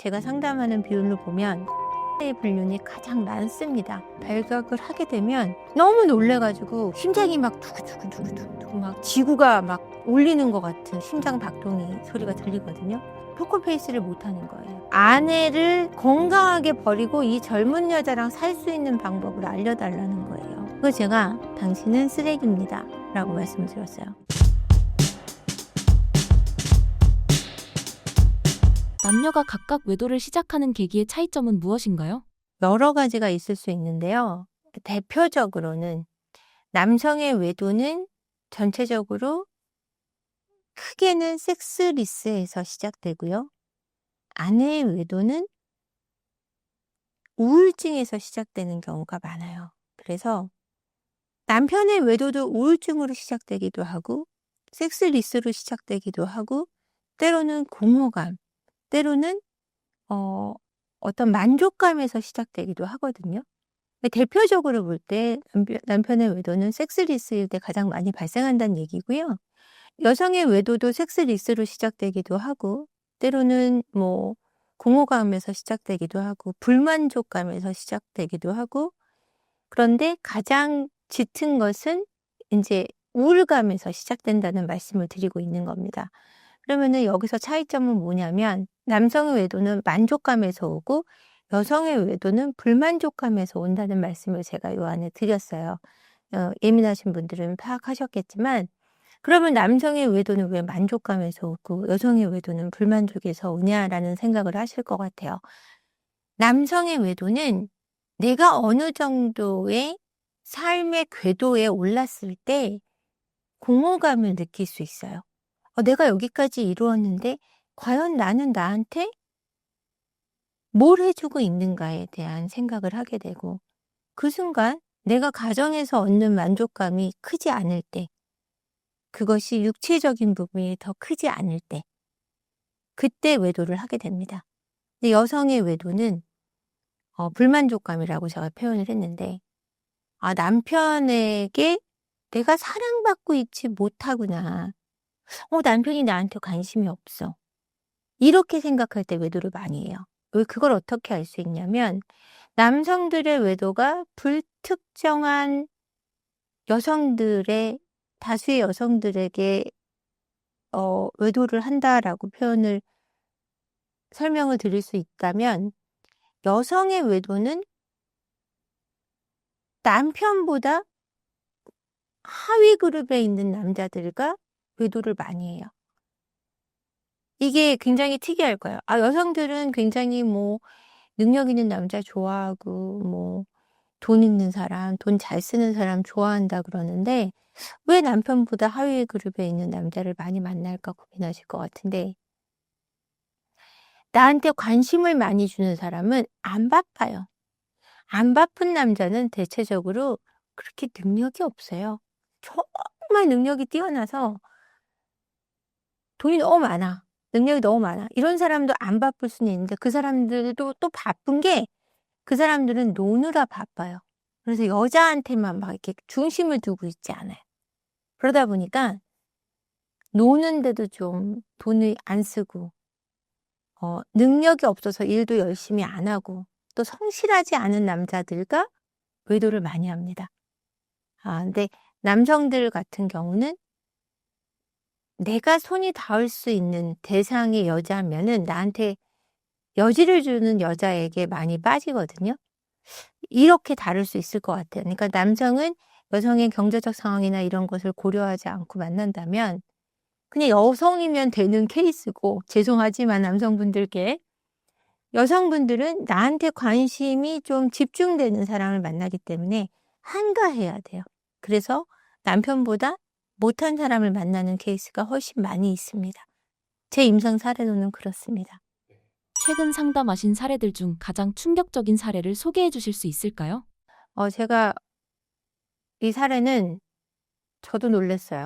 제가 상담하는 비율로 보면 의 불륜이 가장 많습니다. 발각을 하게 되면 너무 놀래가지고 심장이 막 두구두구두구두구 막 지구가 막 울리는 것 같은 심장 박동이 소리가 들리거든요. 포커페이스를 못하는 거예요. 아내를 건강하게 버리고 이 젊은 여자랑 살 수 있는 방법을 알려달라는 거예요. 그래서 제가 당신은 쓰레기입니다 라고 말씀을 드렸어요. 남녀가 각각 외도를 시작하는 계기의 차이점은 무엇인가요? 여러 가지가 있을 수 있는데요. 대표적으로는 남성의 외도는 전체적으로 크게는 섹스리스에서 시작되고요. 아내의 외도는 우울증에서 시작되는 경우가 많아요. 그래서 남편의 외도도 우울증으로 시작되기도 하고 섹스리스로 시작되기도 하고 때로는 공허감, 때로는 어떤 만족감에서 시작되기도 하거든요. 대표적으로 볼 때 남편의 외도는 섹스리스일 때 가장 많이 발생한다는 얘기고요. 여성의 외도도 섹스리스로 시작되기도 하고 때로는 뭐 공허감에서 시작되기도 하고 불만족감에서 시작되기도 하고 그런데 가장 짙은 것은 인제 우울감에서 시작된다는 말씀을 드리고 있는 겁니다. 그러면은 여기서 차이점은 뭐냐면 남성의 외도는 만족감에서 오고 여성의 외도는 불만족감에서 온다는 말씀을 제가 요 안에 드렸어요. 예민하신 분들은 파악하셨겠지만 그러면 남성의 외도는 왜 만족감에서 오고 여성의 외도는 불만족에서 오냐라는 생각을 하실 것 같아요. 남성의 외도는 내가 어느 정도의 삶의 궤도에 올랐을 때 공허감을 느낄 수 있어요. 내가 여기까지 이루었는데 과연 나는 나한테 뭘 해주고 있는가에 대한 생각을 하게 되고 그 순간 내가 가정에서 얻는 만족감이 크지 않을 때 그것이 육체적인 부분이 더 크지 않을 때 그때 외도를 하게 됩니다. 근데 여성의 외도는 불만족감이라고 제가 표현을 했는데 남편에게 내가 사랑받고 있지 못하구나. 남편이 나한테 관심이 없어. 이렇게 생각할 때 외도를 많이 해요. 왜 그걸 어떻게 알 수 있냐면 남성들의 외도가 불특정한 여성들의 다수의 여성들에게 외도를 한다라고 표현을 설명을 드릴 수 있다면 여성의 외도는 남편보다 하위 그룹에 있는 남자들과 외도를 많이 해요. 이게 굉장히 특이할 거예요. 여성들은 굉장히 뭐 능력 있는 남자 좋아하고 뭐 돈 있는 사람, 돈 잘 쓰는 사람 좋아한다 그러는데 왜 남편보다 하위 그룹에 있는 남자를 많이 만날까 고민하실 것 같은데 나한테 관심을 많이 주는 사람은 안 바빠요. 안 바쁜 남자는 대체적으로 그렇게 능력이 없어요. 정말 능력이 뛰어나서 돈이 너무 많아. 능력이 너무 많아. 이런 사람도 안 바쁠 수는 있는데 그 사람들도 또 바쁜 게 그 사람들은 노느라 바빠요. 그래서 여자한테만 막 이렇게 중심을 두고 있지 않아요. 그러다 보니까 노는데도 좀 돈을 안 쓰고 능력이 없어서 일도 열심히 안 하고 또 성실하지 않은 남자들과 외도를 많이 합니다. 근데 남성들 같은 경우는 내가 손이 닿을 수 있는 대상의 여자면은 나한테 여지를 주는 여자에게 많이 빠지거든요. 이렇게 다를 수 있을 것 같아요. 그러니까 남성은 여성의 경제적 상황이나 이런 것을 고려하지 않고 만난다면 그냥 여성이면 되는 케이스고 죄송하지만 남성분들께 여성분들은 나한테 관심이 좀 집중되는 사람을 만나기 때문에 한가해야 돼요. 그래서 남편보다 못한 사람을 만나는 케이스가 훨씬 많이 있습니다. 제 임상 사례로는 그렇습니다. 최근 상담하신 사례들 중 가장 충격적인 사례를 소개해 주실 수 있을까요? 제가 이 사례는 저도 놀랐어요.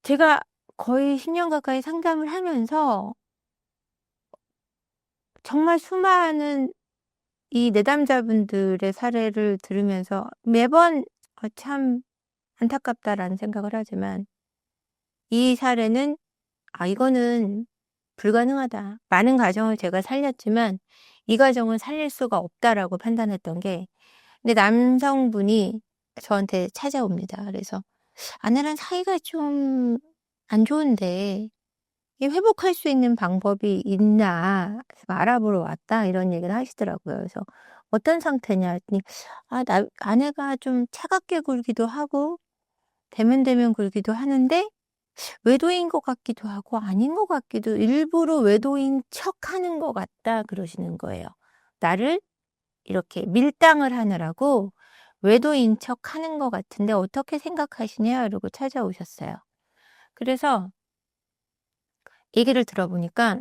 제가 거의 10년 가까이 상담을 하면서 정말 수많은 이 내담자분들의 사례를 들으면서 매번 참 안타깝다라는 생각을 하지만 이 사례는 이거는 불가능하다. 많은 가정을 제가 살렸지만 이 가정은 살릴 수가 없다라고 판단했던 게, 근데 남성분이 저한테 찾아옵니다. 그래서 아내랑 사이가 좀 안 좋은데 이 회복할 수 있는 방법이 있나 그래서 알아보러 왔다 이런 얘기를 하시더라고요. 그래서 어떤 상태냐 했더니 아내가 좀 차갑게 굴기도 하고 대면대면 굴기도 하는데 외도인 것 같기도 하고 아닌 것 같기도, 일부러 외도인 척하는 것 같다 그러시는 거예요. 나를 이렇게 밀당을 하느라고 외도인 척하는 것 같은데 어떻게 생각하시냐 이러고 찾아오셨어요. 그래서 얘기를 들어보니까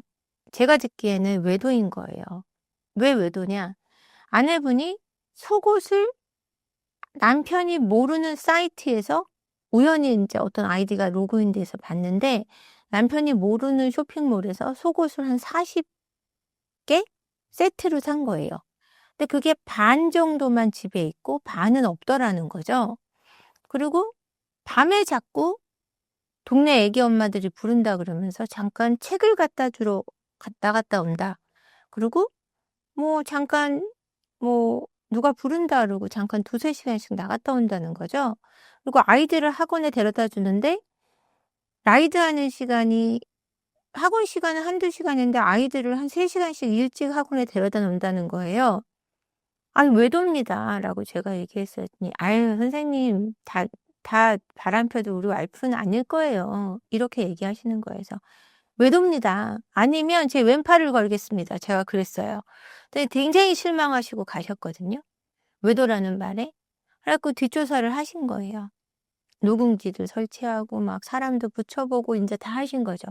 제가 듣기에는 외도인 거예요. 왜 외도냐? 아내분이 속옷을 남편이 모르는 사이트에서 우연히 이제 어떤 아이디가 로그인돼서 봤는데 남편이 모르는 쇼핑몰에서 속옷을 한 40개 세트로 산 거예요. 근데 그게 반 정도만 집에 있고 반은 없더라는 거죠. 그리고 밤에 자꾸 동네 애기 엄마들이 부른다 그러면서 잠깐 책을 갖다 주러 갔다 온다. 그리고 뭐 잠깐 뭐 누가 부른다 그러고 잠깐 두세 시간씩 나갔다 온다는 거죠. 그리고 아이들을 학원에 데려다 주는데 라이드하는 시간이, 학원 시간은 한두 시간인데 아이들을 한 3시간씩 일찍 학원에 데려다 놓는다는 거예요. "아니 외도입니다."라고 제가 얘기했더니 "아유 선생님 다 바람 펴도 우리 와이프는 아닐 거예요." 이렇게 얘기하시는 거예요. 그래서 "외도입니다. 아니면 제 왼팔을 걸겠습니다." 제가 그랬어요. 근데 굉장히 실망하시고 가셨거든요, 외도라는 말에. 그래 갖고 뒷조사를 하신 거예요. 누궁지도 설치하고 막 사람도 붙여보고 인제 다 하신 거죠.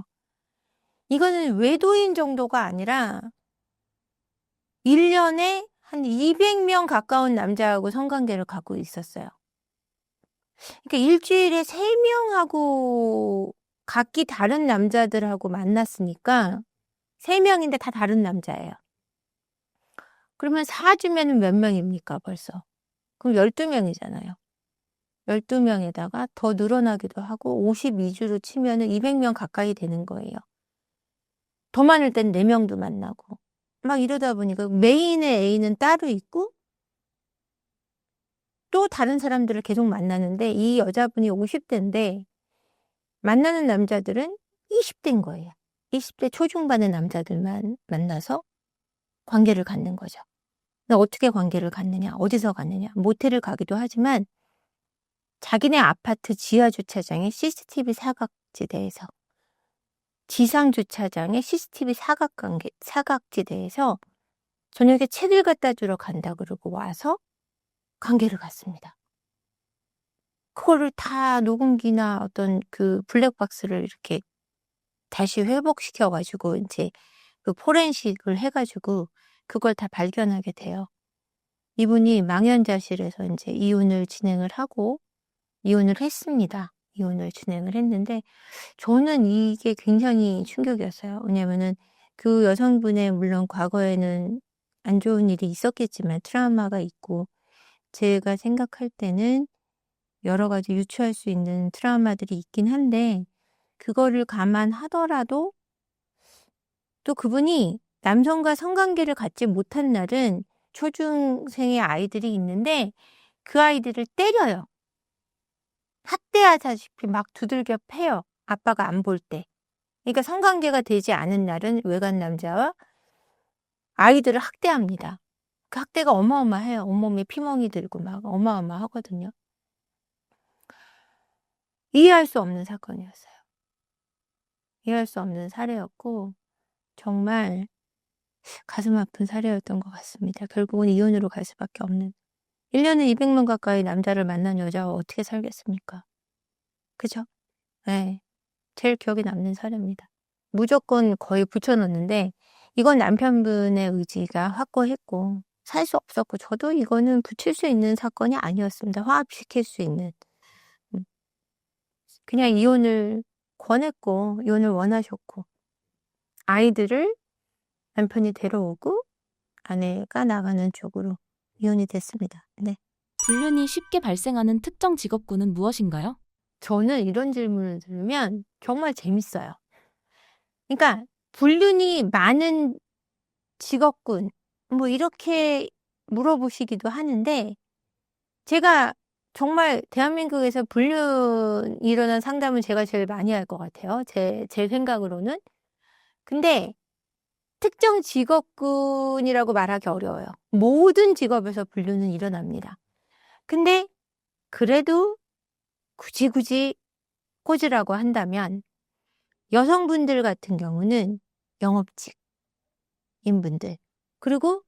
이거는 외도인 정도가 아니라 1 년에 한 200명 가까운 남자하고 성관계를 갖고 있었어요. 그러니까 일 주일에 3 명하고 각기 다른 남자들하고 만났으니까 3 명인데 다 다른 남자예요. 그러면 4 주면은 몇 명입니까 벌써? 그럼 12 명이잖아요. 12 명에다가 더 늘어나기도 하고 52 주로 치면은 200명 가까이 되는 거예요. 더 많을 땐 4 명도 만나고. 막 이러다 보니까 메인의 A는 따로 있고 또 다른 사람들을 계속 만나는데 이 여자분이 50 대인데 만나는 남자들은 20 대인 거예요. 20대 초중반의 남자들만 만나서 관계를 갖는 거죠. 근데 어떻게 관계를 갖느냐? 어디서 갖느냐? 모텔을 가기도 하지만 자기네 아파트 지하 주차장에 CCTV 사각지대에서, 지상 주차장에 CCTV 사각지대에서 저녁에 책을 갖다 주러 간다 그러고 와서 관계를 갖습니다. 그거를 다 녹음기나 어떤 그 블랙박스를 이렇게 다시 회복시켜 가지고 인제 그 포렌식을 해 가지고 그걸 다 발견하게 돼요. 이분이 망연자실해서 인제 이혼을 진행을 하고 이혼을 했습니다. 이혼을 진행을 했는데 저는 이게 굉장히 충격이었어요. 왜냐면은 그 여성분의 물론 과거에는 안 좋은 일이 있었겠지만 트라우마가 있고 제가 생각할 때는 여러 가지 유추할 수 있는 트라우마들이 있긴 한데 그거를 감안하더라도 또 그분이 남성과 성관계를 갖지 못한 날은 초중생의 아이들이 있는데 그 아이들을 때려요. 학대하다시피 막 두들겨 패요, 아빠가 안 볼 때. 그러니까 성관계가 되지 않은 날은 외간 남자와 아이들을 학대합니다. 그 학대가 어마어마해요. 온몸에 피멍이 들고 막 어마어마하거든요. 이해할 수 없는 사건이었어요. 이해할 수 없는 사례였고 정말 가슴 아픈 사례였던 것 같습니다. 결국은 이혼으로 갈 수밖에 없는. 1 년에 200명 가까이 남자를 만난 여자와 어떻게 살겠습니까? 그죠? 예. 제일 기억에 남는 사례입니다. 무조건 거의 붙여 놓는데 이건 남편분의 의지가 확고했고 살 수 없었고 저도 이거는 붙일 수 있는 사건이 아니었습니다. 화합시킬 수 있는. 음. 그냥 이혼을 권했고 이혼을 원하셨고 아이들을 남편이 데려오고 아내가 나가는 쪽으로 이혼이 됐습니다. 네. 불륜이 쉽게 발생하는 특정 직업군은 무엇인가요? 저는 이런 질문을 들으면 정말 재밌어요. 그러니까 불륜이 많은 직업군, 뭐 이렇게 물어보시기도 하는데, 제가 정말 대한민국에서 불륜 일어난 상담은 제가 제일 많이 할 것 같아요. 제 생각으로는. 근데 특정 직업군이라고 말하기 어려워요. 모든 직업에서 불륜은 일어납니다. 근데 그래도 굳이 꽂으라고 한다면 여성분들 같은 경우는 영업직인분들, 그리고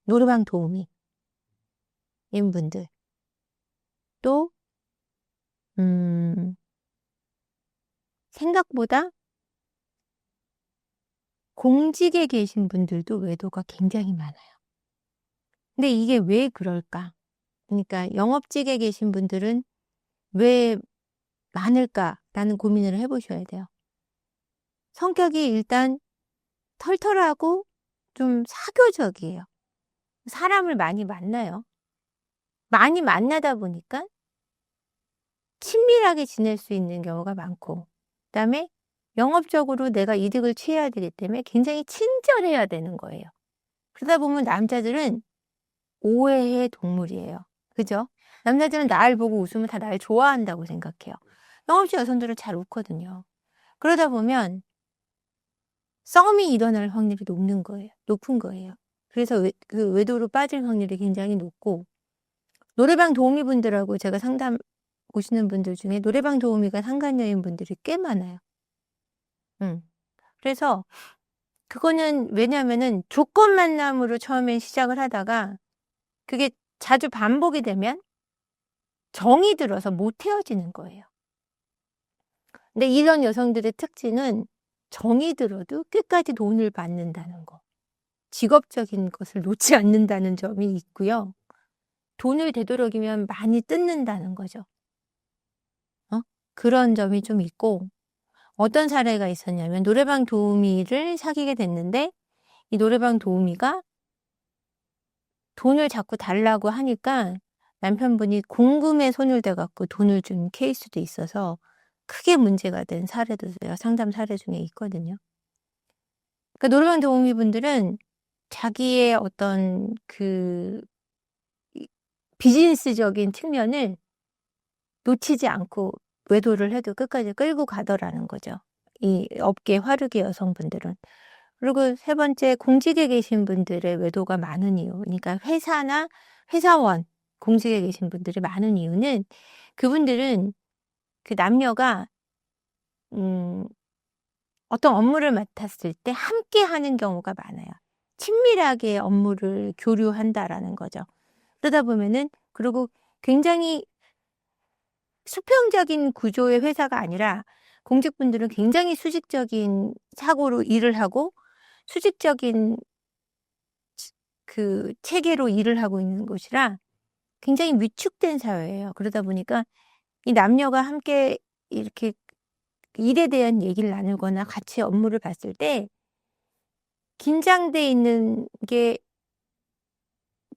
노래방 도우미인분들, 또 생각보다 공직에 계신 분들도 외도가 굉장히 많아요. 근데 이게 왜 그럴까? 그러니까 영업직에 계신 분들은 왜 많을까라는 고민을 해보셔야 돼요. 성격이 일단 털털하고 좀 사교적이에요. 사람을 많이 만나요. 많이 만나다 보니까 친밀하게 지낼 수 있는 경우가 많고, 그다음에 영업적으로 내가 이득을 취해야 되기 때문에 굉장히 친절해야 되는 거예요. 그러다 보면 남자들은 오해의 동물이에요. 그죠? 남자들은 날 보고 웃으면 다 날 좋아한다고 생각해요. 영업직 여성들은 잘 웃거든요. 그러다 보면 썸이 일어날 확률이 높은 거예요. 그래서 그 외도로 빠질 확률이 굉장히 높고, 노래방 도우미분들하고 제가 상담 오시는 분들 중에 노래방 도우미가 상간녀인 분들이 꽤 많아요. 그래서 그거는 왜냐면은 조건 만남으로 처음엔 시작을 하다가 그게 자주 반복이 되면 정이 들어서 못 헤어지는 거예요. 근데 이런 여성들의 특징은 정이 들어도 끝까지 돈을 받는다는 거. 직업적인 것을 놓지 않는다는 점이 있고요. 돈을 되도록이면 많이 뜯는다는 거죠. 그런 점이 좀 있고, 어떤 사례가 있었냐면 노래방 도우미를 사귀게 됐는데, 이 노래방 도우미가 돈을 자꾸 달라고 하니까 남편분이 공금에 손을 대갖고 돈을 준 케이스도 있어서 크게 문제가 된 사례도 제가 상담 사례 중에 있거든요. 그러니까 노래방 도우미분들은 자기의 어떤 그 비즈니스적인 측면을 놓치지 않고 외도를 해도 끝까지 끌고 가더라는 거죠. 이 업계 화르기 여성분들은. 그리고 세 번째, 공직에 계신 분들의 외도가 많은 이유. 그러니까 회사나 회사원, 공직에 계신 분들이 많은 이유는 그분들은 그 남녀가 어떤 업무를 맡았을 때 함께 하는 경우가 많아요. 친밀하게 업무를 교류한다라는 거죠. 그러다 보면은, 그리고 굉장히 수평적인 구조의 회사가 아니라 공직분들은 굉장히 수직적인 사고로 일을 하고 수직적인 그 체계로 일을 하고 있는 곳이라 굉장히 위축된 사회예요. 그러다 보니까 이 남녀가 함께 이렇게 일에 대한 얘기를 나누거나 같이 업무를 봤을 때 긴장돼 있는 게,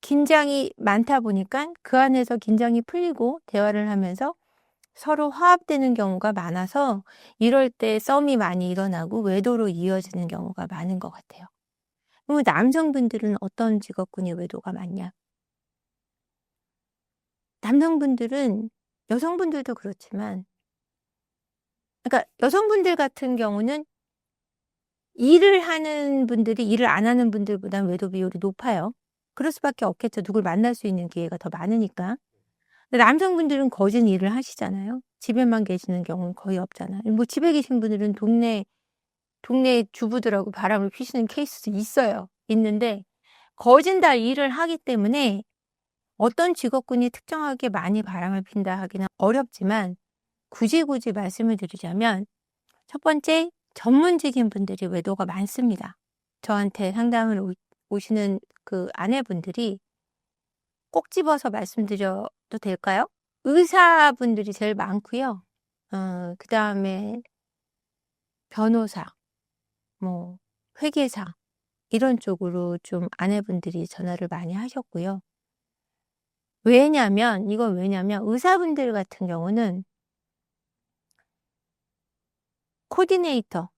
긴장이 많다 보니까 그 안에서 긴장이 풀리고 대화를 하면서 서로 화합되는 경우가 많아서 이럴 때 썸이 많이 일어나고 외도로 이어지는 경우가 많은 것 같아요. 그럼 남성분들은 어떤 직업군이 외도가 많냐? 남성분들은, 여성분들도 그렇지만, 그러니까 여성분들 같은 경우는 일을 하는 분들이 일을 안 하는 분들보다 외도 비율이 높아요. 그럴 수밖에 없겠죠. 누굴 만날 수 있는 기회가 더 많으니까. 근데 남성분들은 거진 일을 하시잖아요. 집에만 계시는 경우는 거의 없잖아요. 뭐 집에 계신 분들은 동네 주부들하고 바람을 피시는 케이스도 있는데 거진 다 일을 하기 때문에 어떤 직업군이 특정하게 많이 바람을 핀다 하기는 어렵지만, 굳이 말씀을 드리자면 첫 번째, 전문직인 분들이 외도가 많습니다. 저한테 상담을 오시는 그 아내분들이 꼭 집어서 말씀드려도 될까요? 의사분들이 제일 많고요. 그다음에 변호사, 뭐 회계사, 이런 쪽으로 좀 아내분들이 전화를 많이 하셨고요. 왜냐면 의사분들 같은 경우는 코디네이터,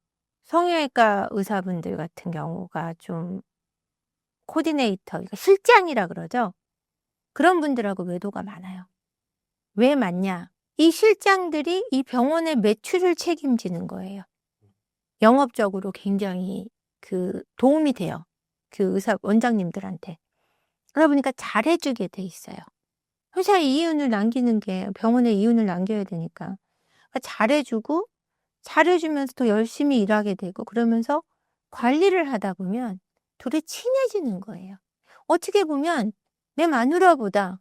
성형외과 의사분들 같은 경우가 좀 코디네이터, 그러니까 실장이라 그러죠. 그런 분들하고 외도가 많아요. 왜 많냐? 이 실장들이 이 병원의 매출을 책임지는 거예요. 영업적으로 굉장히 도움이 돼요. 그 의사 원장님들한테. 그러다 보니까 잘해주게 돼 있어요. 회사에 이윤을 남기는 게 병원에 이윤을 남겨야 되니까. 그러니까 잘해주면서 더 열심히 일하게 되고 그러면서 관리를 하다 보면 둘이 친해지는 거예요. 어떻게 보면 내 마누라보다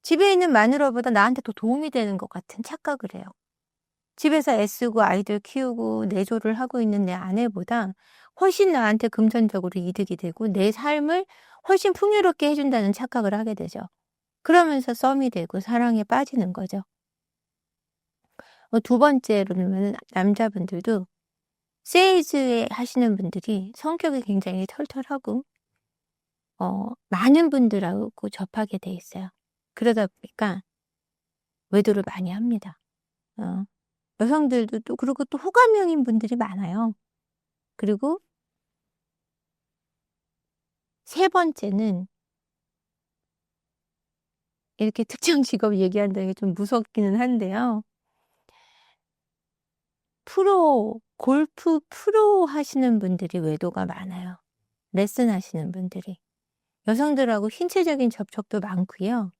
집에 있는 마누라보다 나한테 더 도움이 되는 것 같은 착각을 해요. 집에서 애쓰고 아이들 키우고 내조를 하고 있는 내 아내보다 훨씬 나한테 금전적으로 이득이 되고 내 삶을 훨씬 풍요롭게 해준다는 착각을 하게 되죠. 그러면서 썸이 되고 사랑에 빠지는 거죠. 두 번째로는 남자분들도 세일즈 하시는 분들이 성격이 굉장히 털털하고 많은 분들하고 접하게 돼 있어요. 그러다 보니까 외도를 많이 합니다. 여성들도 또 그리고 또 호감형인 분들이 많아요. 그리고 세 번째는 이렇게 특정 직업 얘기한다는 게 좀 무섭기는 한데요. 골프 프로 하시는 분들이 외도가 많아요. 레슨 하시는 분들이. 여성들하고 신체적인 접촉도 많고요.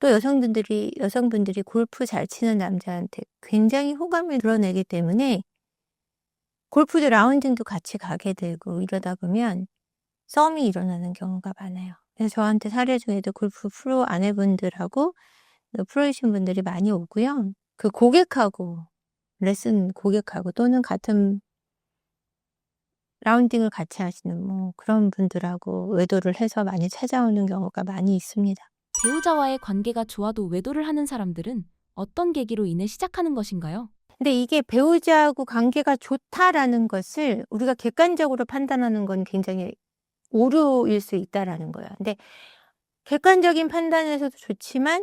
또 여성분들이 골프 잘 치는 남자한테 굉장히 호감을 드러내기 때문에 골프도 라운딩도 같이 가게 되고 이러다 보면 썸이 일어나는 경우가 많아요. 그래서 저한테 사례 중에도 골프 프로 아내분들하고 프로이신 분들이 많이 오고요. 레슨 고객하고 또는 같은 라운딩을 같이 하시는 그런 분들하고 외도를 해서 많이 찾아오는 경우가 많이 있습니다. 배우자와의 관계가 좋아도 외도를 하는 사람들은 어떤 계기로 인해 시작하는 것인가요? 근데 이게 배우자하고 관계가 좋다라는 것을 우리가 객관적으로 판단하는 건 굉장히 오류일 수 있다라는 거예요. 근데 객관적인 판단에서도 좋지만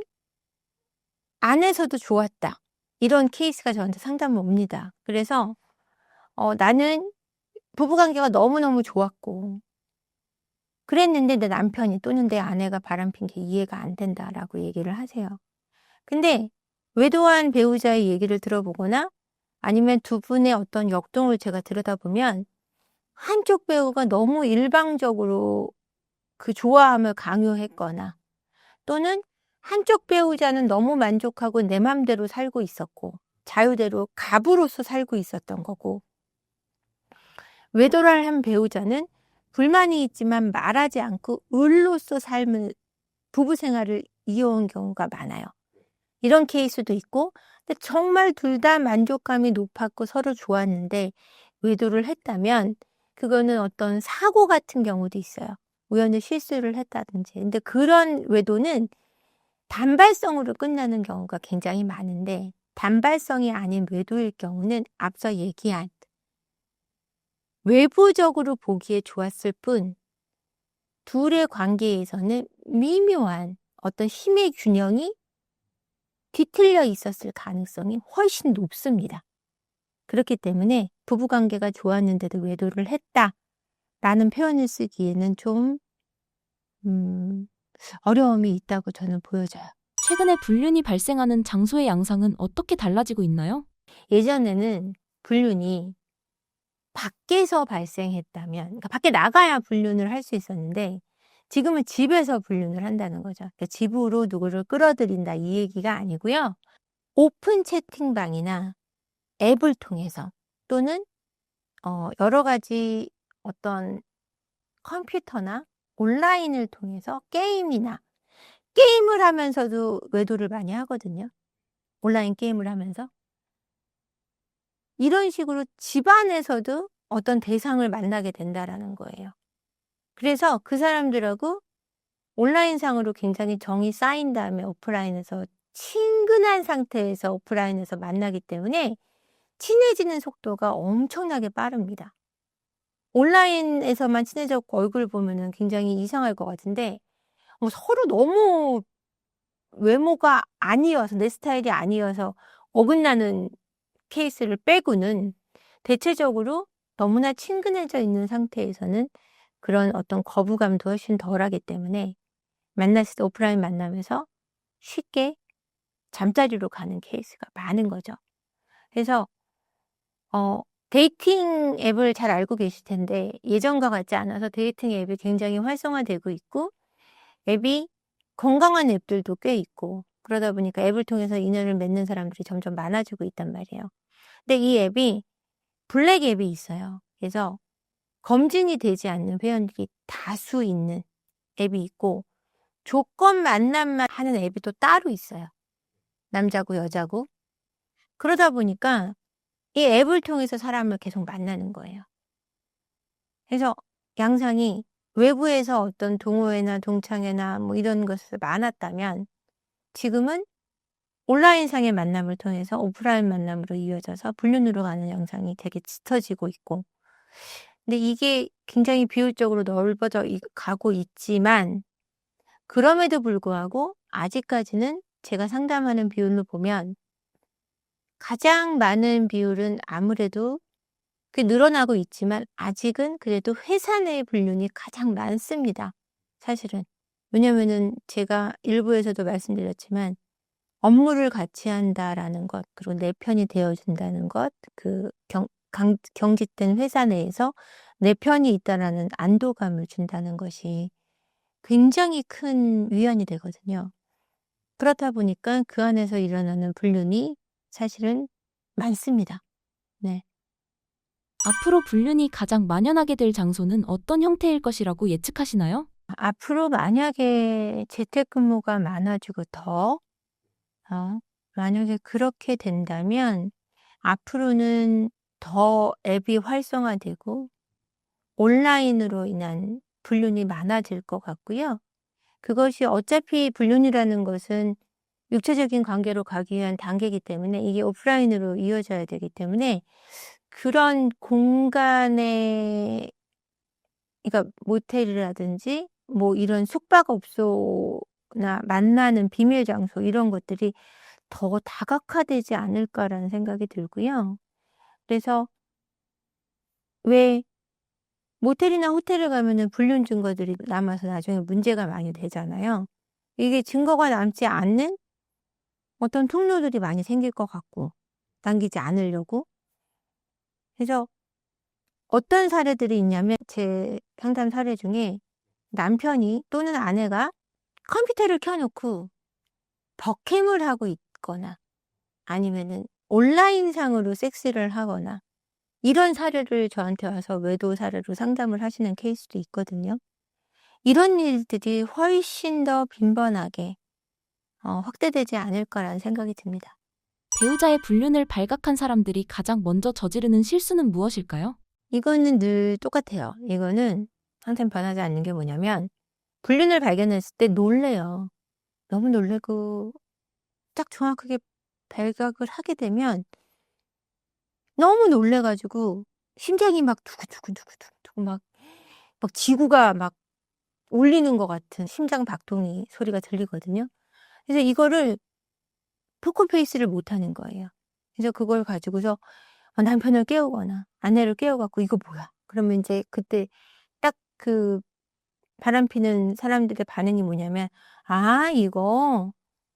안에서도 좋았다. 이런 케이스가 저한테 상담 옵니다. 그래서 나는 부부관계가 너무너무 좋았고 그랬는데 내 남편이 또는 내 아내가 바람핀 게 이해가 안 된다라고 얘기를 하세요. 근데 외도한 배우자의 얘기를 들어보거나 아니면 두 분의 어떤 역동을 제가 들여다보면 한쪽 배우가 너무 일방적으로 그 좋아함을 강요했거나 또는 한쪽 배우자는 너무 만족하고 내 맘대로 살고 있었고 자유대로 갑으로서 살고 있었던 거고 외도를 한 배우자는 불만이 있지만 말하지 않고 을로서 부부 생활을 이어온 경우가 많아요. 이런 케이스도 있고 근데 정말 둘 다 만족감이 높았고 서로 좋았는데 외도를 했다면 그거는 어떤 사고 같은 경우도 있어요. 우연히 실수를 했다든지. 근데 그런 외도는 단발성으로 끝나는 경우가 굉장히 많은데 단발성이 아닌 외도일 경우는 앞서 얘기한 외부적으로 보기에 좋았을 뿐 둘의 관계에서는 미묘한 어떤 힘의 균형이 뒤틀려 있었을 가능성이 훨씬 높습니다. 그렇기 때문에 부부관계가 좋았는데도 외도를 했다라는 표현을 쓰기에는 좀 어려움이 있다고 저는 보여져요. 최근에 불륜이 발생하는 장소의 양상은 어떻게 달라지고 있나요? 예전에는 불륜이 밖에서 발생했다면, 그러니까 밖에 나가야 불륜을 할 수 있었는데 지금은 집에서 불륜을 한다는 거죠. 그러니까 집으로 누구를 끌어들인다 이 얘기가 아니고요. 오픈 채팅방이나 앱을 통해서 또는 여러 가지 어떤 컴퓨터나 온라인을 통해서 게임을 하면서도 외도를 많이 하거든요. 온라인 게임을 하면서. 이런 식으로 집안에서도 어떤 대상을 만나게 된다라는 거예요. 그래서 그 사람들하고 온라인상으로 굉장히 정이 쌓인 다음에 오프라인에서 친근한 상태에서 오프라인에서 만나기 때문에 친해지는 속도가 엄청나게 빠릅니다. 온라인에서만 친해졌고 얼굴 보면은 굉장히 이상할 것 같은데 서로 너무 외모가 아니어서 내 스타일이 아니어서 어긋나는 케이스를 빼고는 대체적으로 너무나 친근해져 있는 상태에서는 그런 어떤 거부감도 훨씬 덜하기 때문에 만났을 때 오프라인 만남에서 쉽게 잠자리로 가는 케이스가 많은 거죠. 그래서 어 데이팅 앱을 잘 알고 계실 텐데 예전과 같지 않아서 데이팅 앱이 굉장히 활성화되고 있고 앱이 건강한 앱들도 꽤 있고 그러다 보니까 앱을 통해서 인연을 맺는 사람들이 점점 많아지고 있단 말이에요. 근데 이 앱이 블랙 앱이 있어요. 그래서 검증이 되지 않는 회원들이 다수 있는 앱이 있고 조건 만남만 하는 앱이 또 따로 있어요. 남자고 여자고. 그러다 보니까 이 앱을 통해서 사람을 계속 만나는 거예요. 그래서 양상이 외부에서 어떤 동호회나 동창회나 뭐 이런 것을 많았다면 지금은 온라인상의 만남을 통해서 오프라인 만남으로 이어져서 불륜으로 가는 양상이 되게 짙어지고 있고 근데 이게 굉장히 비율적으로 넓어져 가고 있지만 그럼에도 불구하고 아직까지는 제가 상담하는 비율로 보면 가장 많은 비율은 아무래도 늘어나고 있지만 아직은 그래도 회사 내 불륜이 가장 많습니다. 사실은. 왜냐면은 제가 일부에서도 말씀드렸지만 업무를 같이 한다라는 것, 그리고 내 편이 되어준다는 것, 경직된 회사 내에서 내 편이 있다라는 안도감을 준다는 것이 굉장히 큰 위안이 되거든요. 그렇다 보니까 그 안에서 일어나는 불륜이 사실은 많습니다. 네. 앞으로 불륜이 가장 만연하게 될 장소는 어떤 형태일 것이라고 예측하시나요? 앞으로 만약에 재택근무가 많아지고 만약에 그렇게 된다면 앞으로는 더 앱이 활성화되고 온라인으로 인한 불륜이 많아질 것 같고요. 그것이 어차피 불륜이라는 것은 육체적인 관계로 가기 위한 단계이기 때문에 이게 오프라인으로 이어져야 되기 때문에 그런 공간에 그러니까 모텔이라든지 뭐 이런 숙박업소나 만나는 비밀 장소 이런 것들이 더 다각화되지 않을까라는 생각이 들고요. 그래서 왜 모텔이나 호텔을 가면은 불륜 증거들이 남아서 나중에 문제가 많이 되잖아요. 이게 증거가 남지 않는 어떤 통로들이 많이 생길 것 같고 남기지 않으려고. 그래서 어떤 사례들이 있냐면 제 상담 사례 중에 남편이 또는 아내가 컴퓨터를 켜 놓고 덕캠을 하고 있거나 아니면은 온라인상으로 섹스를 하거나 이런 사례를 저한테 와서 외도 사례로 상담을 하시는 케이스도 있거든요. 이런 일들이 훨씬 더 빈번하게 확대되지 않을까라는 생각이 듭니다. 배우자의 불륜을 발각한 사람들이 가장 먼저 저지르는 실수는 무엇일까요? 이거는 늘 똑같아요. 이거는 항상 변하지 않는 게 뭐냐면 불륜을 발견했을 때 놀래요. 너무 놀래고 딱 정확하게 발각을 하게 되면 너무 놀래 가지고 심장이 막 두근두근두근두근 막 지구가 막 울리는 것 같은 심장 박동이 소리가 들리거든요. 그래서 이거를 포커페이스를 못 하는 거예요. 그래서 그걸 가지고서 남편을 깨우거나 아내를 깨워 갖고 "이거 뭐야?" 그러면 인제 그때 딱 바람피는 사람들의 반응이 뭐냐면 "아 이거"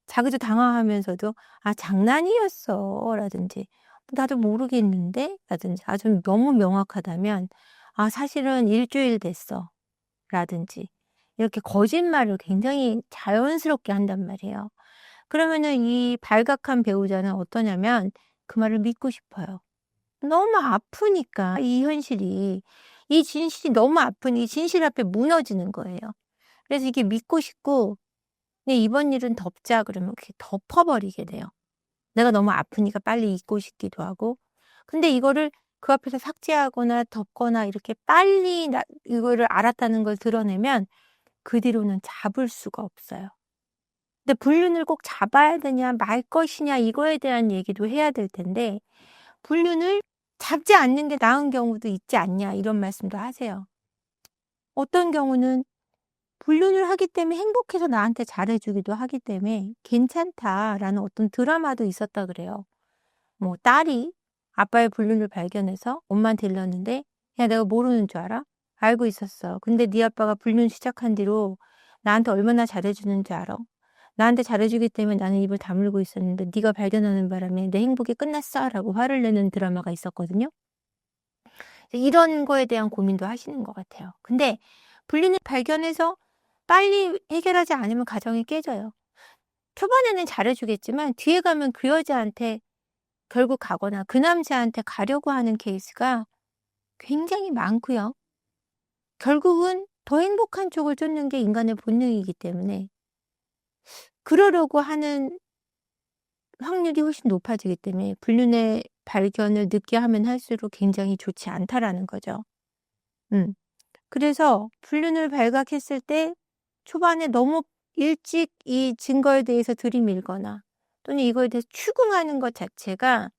자기도 당황하면서도 "아 장난이었어." 라든지 "나도 모르겠는데." 라든지 아주 너무 명확하다면 "아 사실은 1주일 됐어." 라든지 이렇게 거짓말을 굉장히 자연스럽게 한단 말이에요. 그러면은 이 발각한 배우자는 어떠냐면 그 말을 믿고 싶어요. 너무 아프니까 이 현실이. 이 진실이 너무 아프니 이 진실 앞에 무너지는 거예요. 그래서 이게 믿고 싶고 "네 이번 일은 덮자." 그러면 그렇게 덮어버리게 돼요. 내가 너무 아프니까 빨리 잊고 싶기도 하고. 근데 이거를 그 앞에서 삭제하거나 덮거나 이렇게 빨리 이거를 알았다는 걸 드러내면 그 뒤로는 잡을 수가 없어요. 근데 불륜을 꼭 잡아야 되냐 말 것이냐 이거에 대한 얘기도 해야 될 텐데 불륜을 잡지 않는 게 나은 경우도 있지 않냐 이런 말씀도 하세요. 어떤 경우는 불륜을 하기 때문에 행복해서 나한테 잘해 주기도 하기 때문에 괜찮다라는 어떤 드라마도 있었다 그래요. 뭐 딸이 아빠의 불륜을 발견해서 엄마한테 일렀는데 야 내가 모르는 줄 알아? 알고 있었어. 근데 네 아빠가 불륜 시작한 뒤로 나한테 얼마나 잘해주는 줄 알아? 나한테 잘해주기 때문에 나는 입을 다물고 있었는데 네가 발견하는 바람에 내 행복이 끝났어 라고 화를 내는 드라마가 있었거든요. 이런 거에 대한 고민도 하시는 것 같아요. 근데 불륜을 발견해서 빨리 해결하지 않으면 가정이 깨져요. 초반에는 잘해주겠지만 뒤에 가면 그 여자한테 결국 가거나 그 남자한테 가려고 하는 케이스가 굉장히 많고요. 결국은 더 행복한 쪽을 쫓는 게 인간의 본능이기 때문에 그러려고 하는 확률이 훨씬 높아지기 때문에 불륜의 발견을 늦게 하면 할수록 굉장히 좋지 않다라는 거죠. 그래서 불륜을 발각했을 때 초반에 너무 일찍 이 증거에 대해서 들이밀거나 또는 이거에 대해서 추궁하는 것 자체가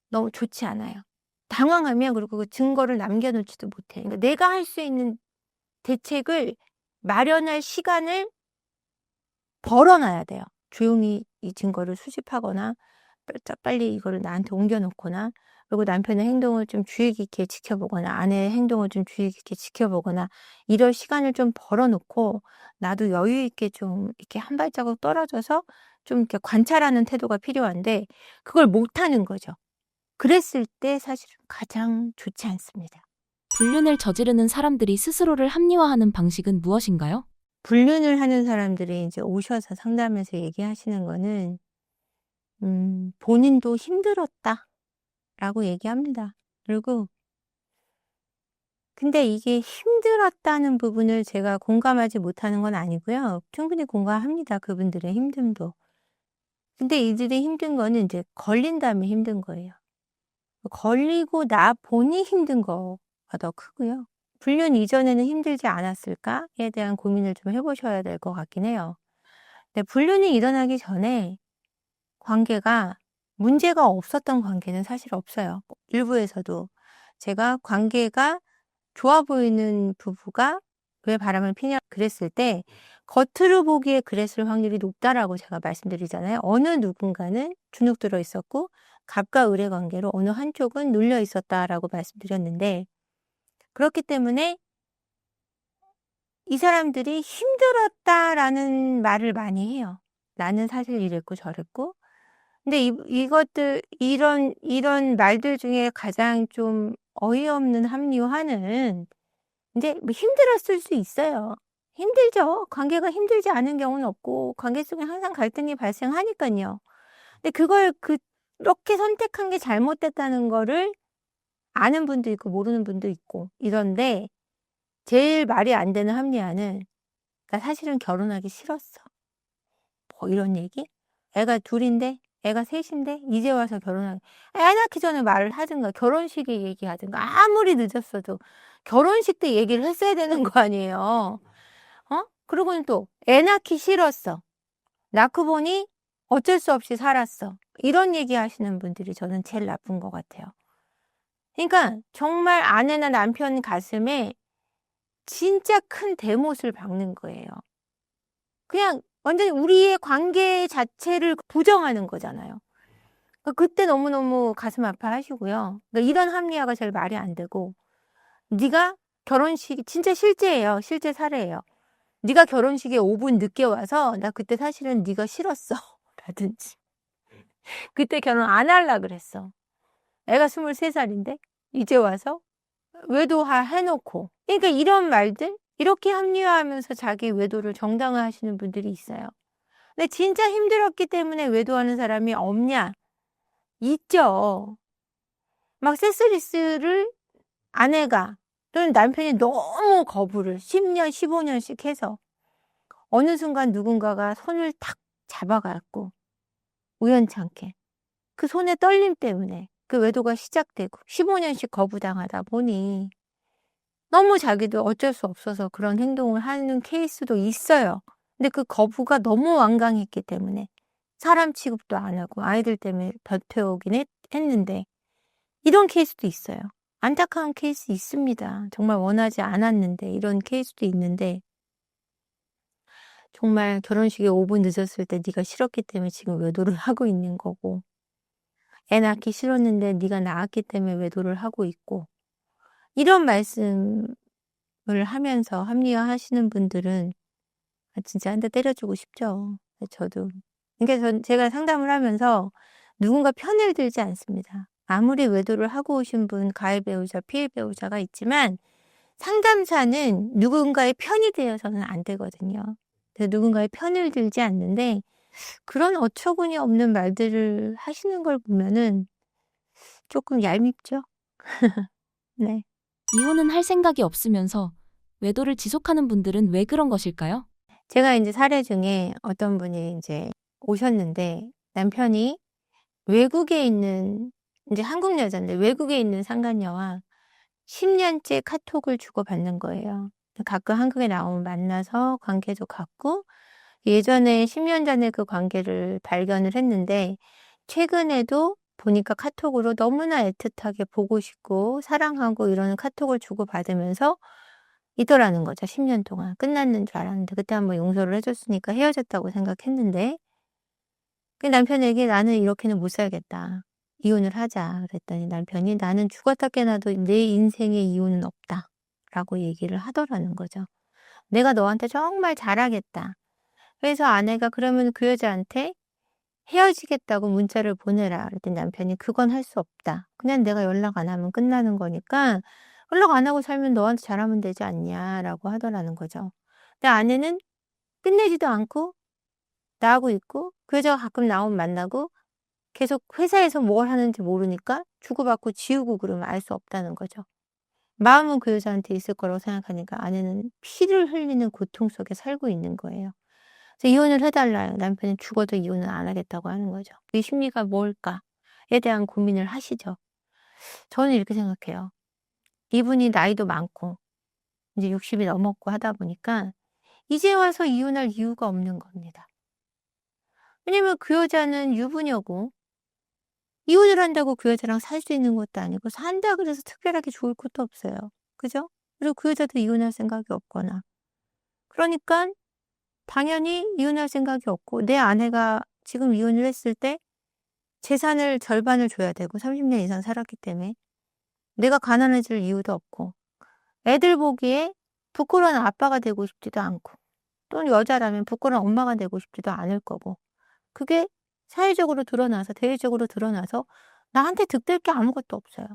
너무 좋지 않아요. 당황하면 그리고 그 증거를 남겨놓지도 못해. 그러니까 내가 할 수 있는 대책을 마련할 시간을 벌어놔야 돼요. 조용히 이 증거를 수집하거나 빨리 이거를 나한테 옮겨놓거나 그리고 남편의 행동을 좀 주의 깊게 지켜보거나 아내의 행동을 좀 주의 깊게 지켜보거나 이럴 시간을 좀 벌어놓고 나도 여유 있게 좀 이렇게 한 발자국 떨어져서 좀 이렇게 관찰하는 태도가 필요한데 그걸 못하는 거죠. 그랬을 때 사실은 가장 좋지 않습니다. 불륜을 저지르는 사람들이 스스로를 합리화하는 방식은 무엇인가요? 불륜을 하는 사람들이 이제 오셔서 상담에서 얘기하시는 거는 본인도 힘들었다라고 얘기합니다. 그리고 근데 이게 힘들었다는 부분을 제가 공감하지 못하는 건 아니고요. 충분히 공감합니다. 그분들의 힘듦도. 근데 이들이 힘든 거는 이제 걸린 다음에 힘든 거예요. 걸리고 나 보니 힘든 거가 더 크고요. 불륜 이전에는 힘들지 않았을까에 대한 고민을 좀 해보셔야 될 것 같긴 해요. 근데 불륜이 일어나기 전에 관계가 문제가 없었던 관계는 사실 없어요. 일부에서도 제가 관계가 좋아 보이는 부부가 왜 바람을 피냐 그랬을 때 겉으로 보기에 그랬을 확률이 높다라고 제가 말씀드리잖아요. 어느 누군가는 주눅 들어 있었고 갑과 을의 관계로 어느 한쪽은 눌려 있었다라고 말씀드렸는데 그렇기 때문에 이 사람들이 힘들었다라는 말을 많이 해요. 나는 사실 이랬고 저랬고 근데 이런 말들 중에 가장 좀 어이없는 합리화는 이제 뭐 힘들었을 수 있어요. 힘들죠. 관계가 힘들지 않은 경우는 없고 관계 속에 항상 갈등이 발생하니까요. 근데 그걸 그렇게 선택한 게 잘못됐다는 거를 아는 분도 있고 모르는 분도 있고 이런데 제일 말이 안 되는 합리화는 나 사실은 결혼하기 싫었어. 뭐 이런 얘기? 애가 둘인데 애가 셋인데 이제 와서 결혼하기 애 낳기 전에 말을 하든가 결혼식에 얘기하든가 아무리 늦었어도 결혼식 때 얘기를 했어야 되는 거 아니에요. 그러고는 또 애 낳기 싫었어. 낳고 보니 어쩔 수 없이 살았어. 이런 얘기 하시는 분들이 저는 제일 나쁜 것 같아요. 그러니까 정말 아내나 남편 가슴에 진짜 큰 대못을 박는 거예요. 그냥 완전히 우리의 관계 자체를 부정하는 거잖아요. 그러니까 그때 너무너무 가슴 아파하시고요. 그러니까 이런 합리화가 제일 말이 안 되고 네가 결혼식 진짜 실제예요. 실제 사례예요. 네가 결혼식에 5분 늦게 와서 나 그때 사실은 네가 싫었어. 라든지 그때 결혼 안 할라 그랬어. 애가 23살인데 이제 와서 외도하 해놓고 그러니까 이런 말들 이렇게 합리화하면서 자기 외도를 정당화하시는 분들이 있어요. 근데 진짜 힘들었기 때문에 외도하는 사람이 없냐? 있죠. 막 세스리스를 아내가 또는 남편이 너무 거부를 10년, 15년씩 해서 어느 순간 누군가가 손을 탁 잡아갖고 우연찮게 그 손의 떨림 때문에 그 외도가 시작되고 15년씩 거부당하다 보니 너무 자기도 어쩔 수 없어서 그런 행동을 하는 케이스도 있어요. 근데 그 거부가 너무 완강했기 때문에 사람 취급도 안 하고 아이들 때문에 버텨오긴 했는데 이런 케이스도 있어요. 안타까운 케이스 있습니다. 정말 원하지 않았는데 이런 케이스도 있는데 정말 결혼식에 5분 늦었을 때 네가 싫었기 때문에 지금 외도를 하고 있는 거고 애 낳기 싫었는데 네가 낳았기 때문에 외도를 하고 있고 이런 말씀을 하면서 합리화하시는 분들은 진짜 한 대 때려주고 싶죠. 저도. 그러니까 제가 상담을 하면서 누군가 편을 들지 않습니다. 아무리 외도를 하고 오신 분, 가해 배우자, 피해 배우자가 있지만 상담사는 누군가의 편이 되어서는 안 되거든요. 그래서 누군가의 편을 들지 않는데 그런 어처구니 없는 말들을 하시는 걸 보면은 조금 얄밉죠? 네. 이혼은 할 생각이 없으면서 외도를 지속하는 분들은 왜 그런 것일까요? 제가 인제 사례 중에 어떤 분이 인제 오셨는데 남편이 외국에 있는 인제 한국 여잔데 외국에 있는 상간녀와 10 년째 카톡을 주고받는 거예요. 가끔 한국에 나오면 만나서 관계도 갖고 예전에 10년 전에 그 관계를 발견을 했는데 최근에도 보니까 카톡으로 너무나 애틋하게 보고 싶고 사랑하고 이러는 카톡을 주고받으면서 있더라는 거죠, 10년 동안. 끝났는 줄 알았는데 그때 한번 용서를 해 줬으니까 헤어졌다고 생각했는데 그 남편에게 "나는 이렇게는 못 살겠다. 이혼을 하자." 그랬더니 남편이 "나는 죽었다 깨나도 내 인생에 이혼은 없다."라고 얘기를 하더라는 거죠. "내가 너한테 정말 잘하겠다." 그래서 아내가 "그러면 그 여자한테 헤어지겠다고 문자를 보내라." 그랬더니 남편이 "그건 할 수 없다. 그냥 내가 연락 안 하면 끝나는 거니까 연락 안 하고 살면 너한테 잘하면 되지 않냐."라고 하더라는 거죠. 근데 아내는 끝내지도 않고 나하고 있고 그 여자가 가끔 나오면 만나고 계속 회사에서 뭘 하는지 모르니까 주고받고 지우고 그러면 알 수 없다는 거죠. 마음은 그 여자한테 있을 거라고 생각하니까 아내는 피를 흘리는 고통 속에 살고 있는 거예요. 그래서 "이혼을 해 달라요." 남편이 죽어도 이혼은 안 하겠다고 하는 거죠. 이 심리가 뭘까에 대한 고민을 하시죠. 저는 이렇게 생각해요. 이분이 나이도 많고 이제 60이 넘었고 하다 보니까 이제 와서 이혼할 이유가 없는 겁니다. 왜냐면 그 여자는 유부녀고 이혼을 한다고 그 여자랑 살 수 있는 것도 아니고 산다 그래서 특별하게 좋을 것도 없어요. 그죠? 그리고 그 여자도 이혼할 생각이 없거나. 그러니깐 당연히 이혼할 생각이 없고 내 아내가 지금 이혼을 했을 때 재산을 절반을 줘야 되고 30년 이상 살았기 때문에 내가 가난해질 이유도 없고 애들 보기에 부끄러운 아빠가 되고 싶지도 않고 또는 여자라면 부끄러운 엄마가 되고 싶지도 않을 거고 그게 사회적으로 드러나서 대외적으로 드러나서 나한테 득될 게 아무것도 없어요.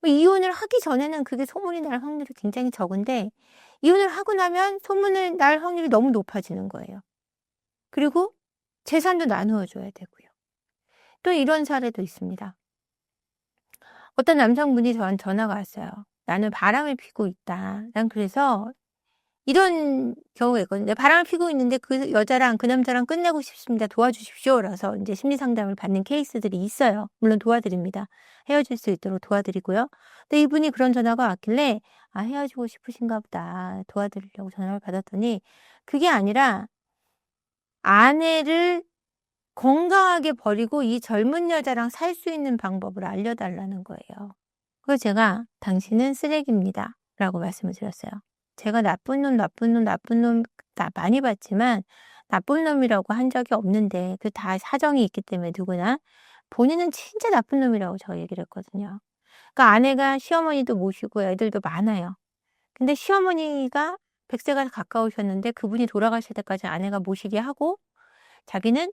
이혼을 하기 전에는 그게 소문이 날 확률이 굉장히 적은데 이혼을 하고 나면 소문을 날 확률이 너무 높아지는 거예요. 그리고 재산도 나누어 줘야 되고요. 또 이런 사례도 있습니다. 어떤 남성분이 저한테 전화가 왔어요. "나는 바람을 피고 있다. 난 그래서" 이런 경우가 있거든요. "네, 바람을 피고 있는데 그 여자랑 그 남자랑 끝내고 싶습니다. 도와주십시오."라서 인제 심리 상담을 받는 케이스들이 있어요. 물론 도와드립니다. 헤어질 수 있도록 도와드리고요. 근데 이분이 그런 전화가 왔길래 '아 헤어지고 싶으신가 보다.' 도와드리려고 전화를 받았더니 그게 아니라 아내를 건강하게 버리고 이 젊은 여자랑 살 수 있는 방법을 알려 달라는 거예요. 그래서 제가 "당신은 쓰레기입니다."라고 말씀을 드렸어요. 제가 나쁜 놈, 나쁜 놈, 나쁜 놈 많이 봤지만 나쁜 놈이라고 한 적이 없는데 그 다 사정이 있기 때문에 누구나 본인은 진짜 나쁜 놈이라고 저 얘기를 했거든요. 그러니까 아내가 시어머니도 모시고 애들도 많아요. 근데 시어머니가 100 세가 가까우셨는데 그분이 돌아가실 때까지 아내가 모시게 하고 자기는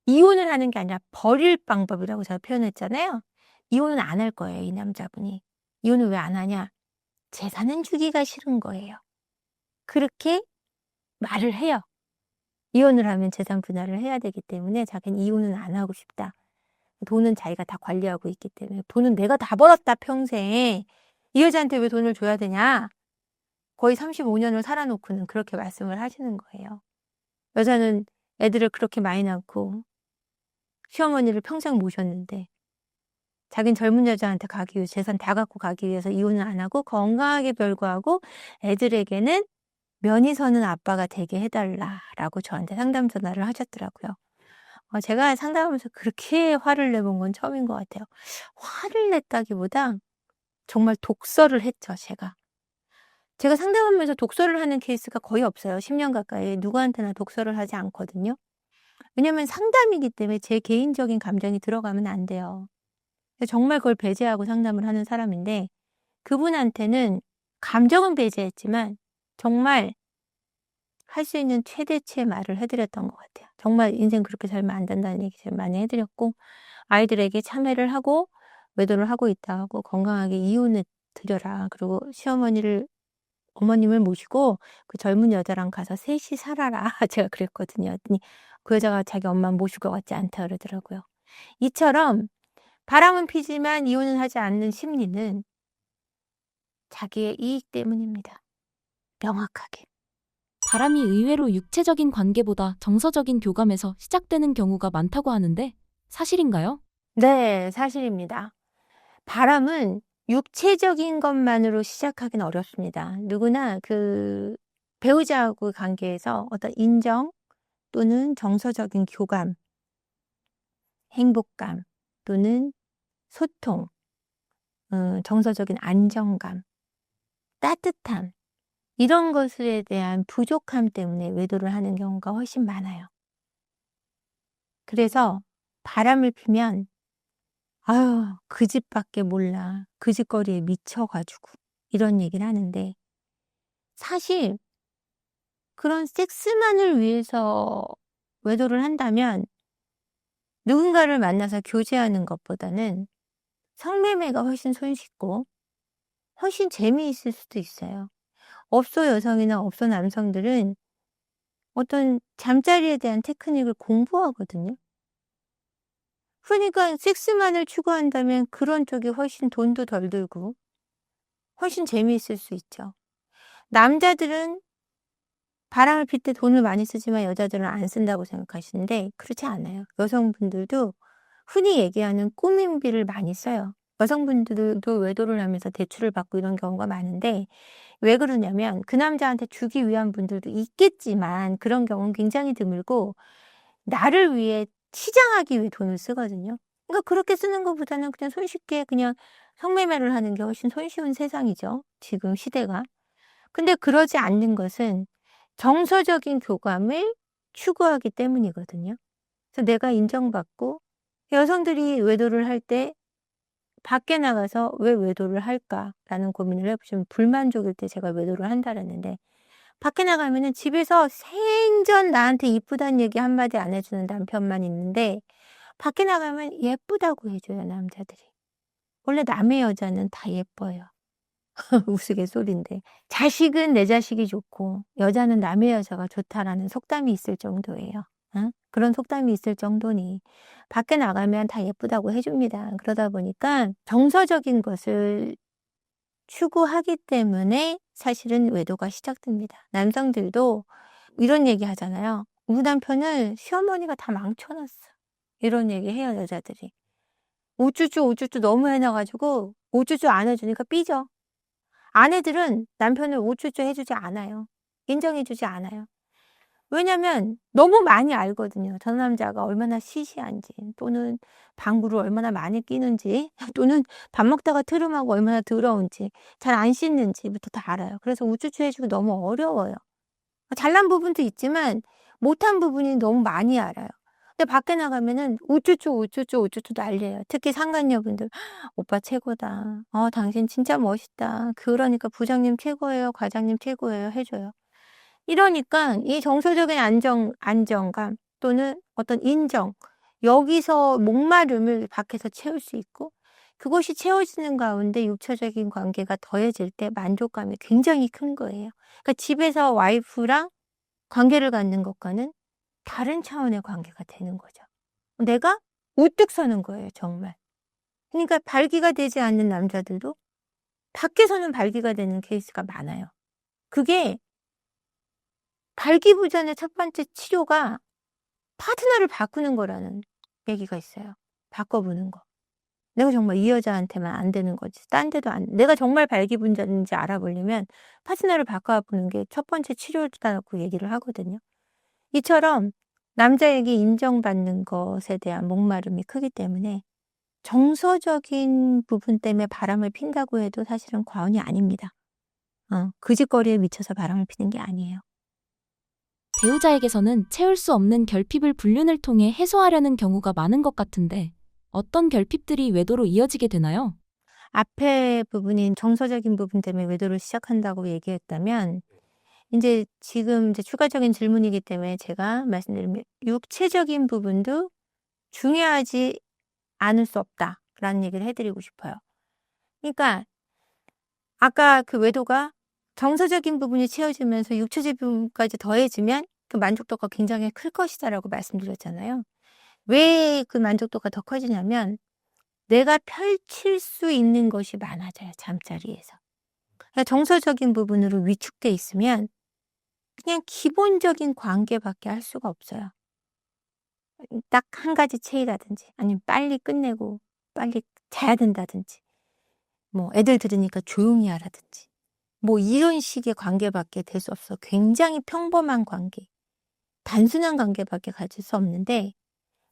이혼을 하는 게 아니라 버릴 방법이라고 제가 표현했잖아요. 이혼은 안 할 거예요, 이 남자분이. 이혼을 왜 안 하냐? 재산은 주기가 싫은 거예요. 그렇게 말을 해요. 이혼을 하면 재산 분할을 해야 되기 때문에 자기는 이혼은 안 하고 싶다. 돈은 자기가 다 관리하고 있기 때문에. "돈은 내가 다 벌었다, 평생. 이 여자한테 왜 돈을 줘야 되냐?" 거의 35 년을 살아 놓고는 그렇게 말씀을 하시는 거예요. 여자는 애들을 그렇게 많이 낳고 시어머니를 평생 모셨는데 자기는 젊은 여자한테 가기 위해 재산 다 갖고 가기 위해서 이혼을 안 하고 건강하게 별거하고 애들에게는 "면이 서는 아빠가 되게 해 달라."라고 저한테 상담 전화를 하셨더라고요. 제가 상담하면서 그렇게 화를 내본 건 처음인 것 같아요. 화를 냈다기보다 정말 독설을 했죠, 제가. 제가 상담하면서 독설을 하는 케이스가 거의 없어요. 10년 가까이 누구한테나 독설을 하지 않거든요. 왜냐면 상담이기 때문에 제 개인적인 감정이 들어가면 안 돼요. 정말 그걸 배제하고 상담을 하는 사람인데 그분한테는 감정은 배제했지만 정말 할 수 있는 최대치의 말을 해 드렸던 것 같아요. 정말 인생 그렇게 살면 안 된다는 얘기 제일 많이 해 드렸고 아이들에게 참여를 하고 외도를 하고 있다 하고 건강하게 이혼을 드려라. 그리고 어머님을 모시고 그 젊은 여자랑 가서 셋이 살아라. 제가 그랬거든요. 그랬더니 그 여자가 자기 엄마 모실 것 같지 않다 그러더라고요. 이처럼 바람은 피지만 이혼은 하지 않는 심리는 자기의 이익 때문입니다. 명확하게. 바람이 의외로 육체적인 관계보다 정서적인 교감에서 시작되는 경우가 많다고 하는데 사실인가요? 네, 사실입니다. 바람은 육체적인 것만으로 시작하긴 어렵습니다. 누구나 그 배우자하고 관계에서 어떤 인정 또는 정서적인 교감, 행복감 또는 소통, 정서적인 안정감, 따뜻함 이런 것에 대한 부족함 때문에 외도를 하는 경우가 훨씬 많아요. 그래서 바람을 피면 아유 그 집밖에 몰라. 그 집거리에 미쳐 가지고 이런 얘기를 하는데 사실 그런 섹스만을 위해서 외도를 한다면 누군가를 만나서 교제하는 것보다는 성매매가 훨씬 손쉽고 훨씬 재미있을 수도 있어요. 업소 여성이나 업소 남성들은 어떤 잠자리에 대한 테크닉을 공부하거든요. 그러니까 섹스만을 추구한다면 그런 쪽이 훨씬 돈도 덜 들고 훨씬 재미있을 수 있죠. 남자들은 바람을 필 때 돈을 많이 쓰지만 여자들은 안 쓴다고 생각하시는데 그렇지 않아요. 여성분들도 흔히 얘기하는 꾸민비를 많이 써요. 여성분들도 외도를 하면서 대출을 받고 이런 경우가 많은데 왜 그러냐면 그 남자한테 주기 위한 분들도 있겠지만 그런 경우는 굉장히 드물고 나를 위해 치장하기 위해 돈을 쓰거든요. 그러니까 그렇게 쓰는 것보다는 그냥 손쉽게 그냥 성매매를 하는 게 훨씬 손쉬운 세상이죠. 지금 시대가. 근데 그러지 않는 것은 정서적인 교감을 추구하기 때문이거든요. 그래서 내가 인정받고 여성들이 외도를 할 때 밖에 나가서 '왜 외도를 할까?'라는 고민을 해 보시면 불만족일 때 제가 외도를 한다 그랬는데 밖에 나가면은 집에서 생전 나한테 이쁘다는 얘기 한마디 안 해 주는 남편만 있는데 밖에 나가면 예쁘다고 해 줘요 남자들이. 원래 남의 여자는 다 예뻐요. 우스갯소리인데. 자식은 내 자식이 좋고 여자는 남의 여자가 좋다라는 속담이 있을 정도예요. 그런 속담이 있을 정도니 밖에 나가면 다 예쁘다고 해 줍니다. 그러다 보니까 정서적인 것을 추구하기 때문에 사실은 외도가 시작됩니다. 남성들도 이런 얘기 하잖아요. "우리 남편을 시어머니가 다 망쳐 놨어." 이런 얘기 해요 여자들이. 우쭈쭈, 우쭈쭈 너무 해놔 가지고 우쭈쭈 안 해 주니까 삐져. 아내들은 남편을 우쭈쭈 해 주지 않아요. 인정해 주지 않아요. 왜냐면 너무 많이 알거든요. 저 남자가 얼마나 시시한지 또는 방구를 얼마나 많이 끼는지 또는 밥 먹다가 트름하고 얼마나 더러운지 잘 안 씻는지부터 다 알아요. 그래서 우쭈쭈 해 주기 너무 어려워요. 잘난 부분도 있지만 못한 부분이 너무 많이 알아요. 근데 밖에 나가면은 우쭈쭈, 우쭈쭈, 우쭈쭈 난리예요. 특히 상간녀분들 "오빠 최고다. 당신 진짜 멋있다. 그러니까 부장님 최고예요. 과장님 최고예요." 해 줘요. 이러니까 이 정서적인 안정감 또는 어떤 인정 여기서 목마름을 밖에서 채울 수 있고 그것이 채워지는 가운데 육체적인 관계가 더해질 때 만족감이 굉장히 큰 거예요. 그러니까 집에서 와이프랑 관계를 갖는 것과는 다른 차원의 관계가 되는 거죠. 내가 우뚝 서는 거예요 정말. 그러니까 발기가 되지 않는 남자들도 밖에서는 발기가 되는 케이스가 많아요. 그게 발기부전의 첫 번째 치료가 파트너를 바꾸는 거라는 얘기가 있어요. 바꿔보는 거. 내가 정말 이 여자한테만 안 되는 거지. 딴 데도 내가 정말 발기분자인지 알아보려면 파트너를 바꿔보는 게 첫 번째 치료다라고 얘기를 하거든요. 이처럼 남자에게 인정받는 것에 대한 목마름이 크기 때문에 정서적인 부분 때문에 바람을 핀다고 해도 사실은 과언이 아닙니다. 그 짓거리에 미쳐서 바람을 피는 게 아니에요. 배우자에게서는 채울 수 없는 결핍을 불륜을 통해 해소하려는 경우가 많은 것 같은데 어떤 결핍들이 외도로 이어지게 되나요? 앞에 부분인 정서적인 부분 때문에 외도를 시작한다고 얘기했다면 인제 지금 이제 추가적인 질문이기 때문에 제가 말씀드리면 육체적인 부분도 중요하지 않을 수 없다라는 얘기를 해 드리고 싶어요. 그러니까 아까 그 외도가 정서적인 부분이 채워지면서 육체적인 부분까지 더해지면 그 만족도가 굉장히 클 것이다라고 말씀드렸잖아요. 왜 그 만족도가 더 커지냐면 내가 펼칠 수 있는 것이 많아져요, 잠자리에서. 그러니까 정서적인 부분으로 위축돼 있으면 그냥 기본적인 관계밖에 할 수가 없어요. 딱 한 가지 체이라든지 아니면 빨리 끝내고 빨리 자야 된다든지 뭐 애들 들으니까 조용히 하라든지 뭐 이런 식의 관계밖에 될 수 없어. 굉장히 평범한 관계, 단순한 관계밖에 가질 수 없는데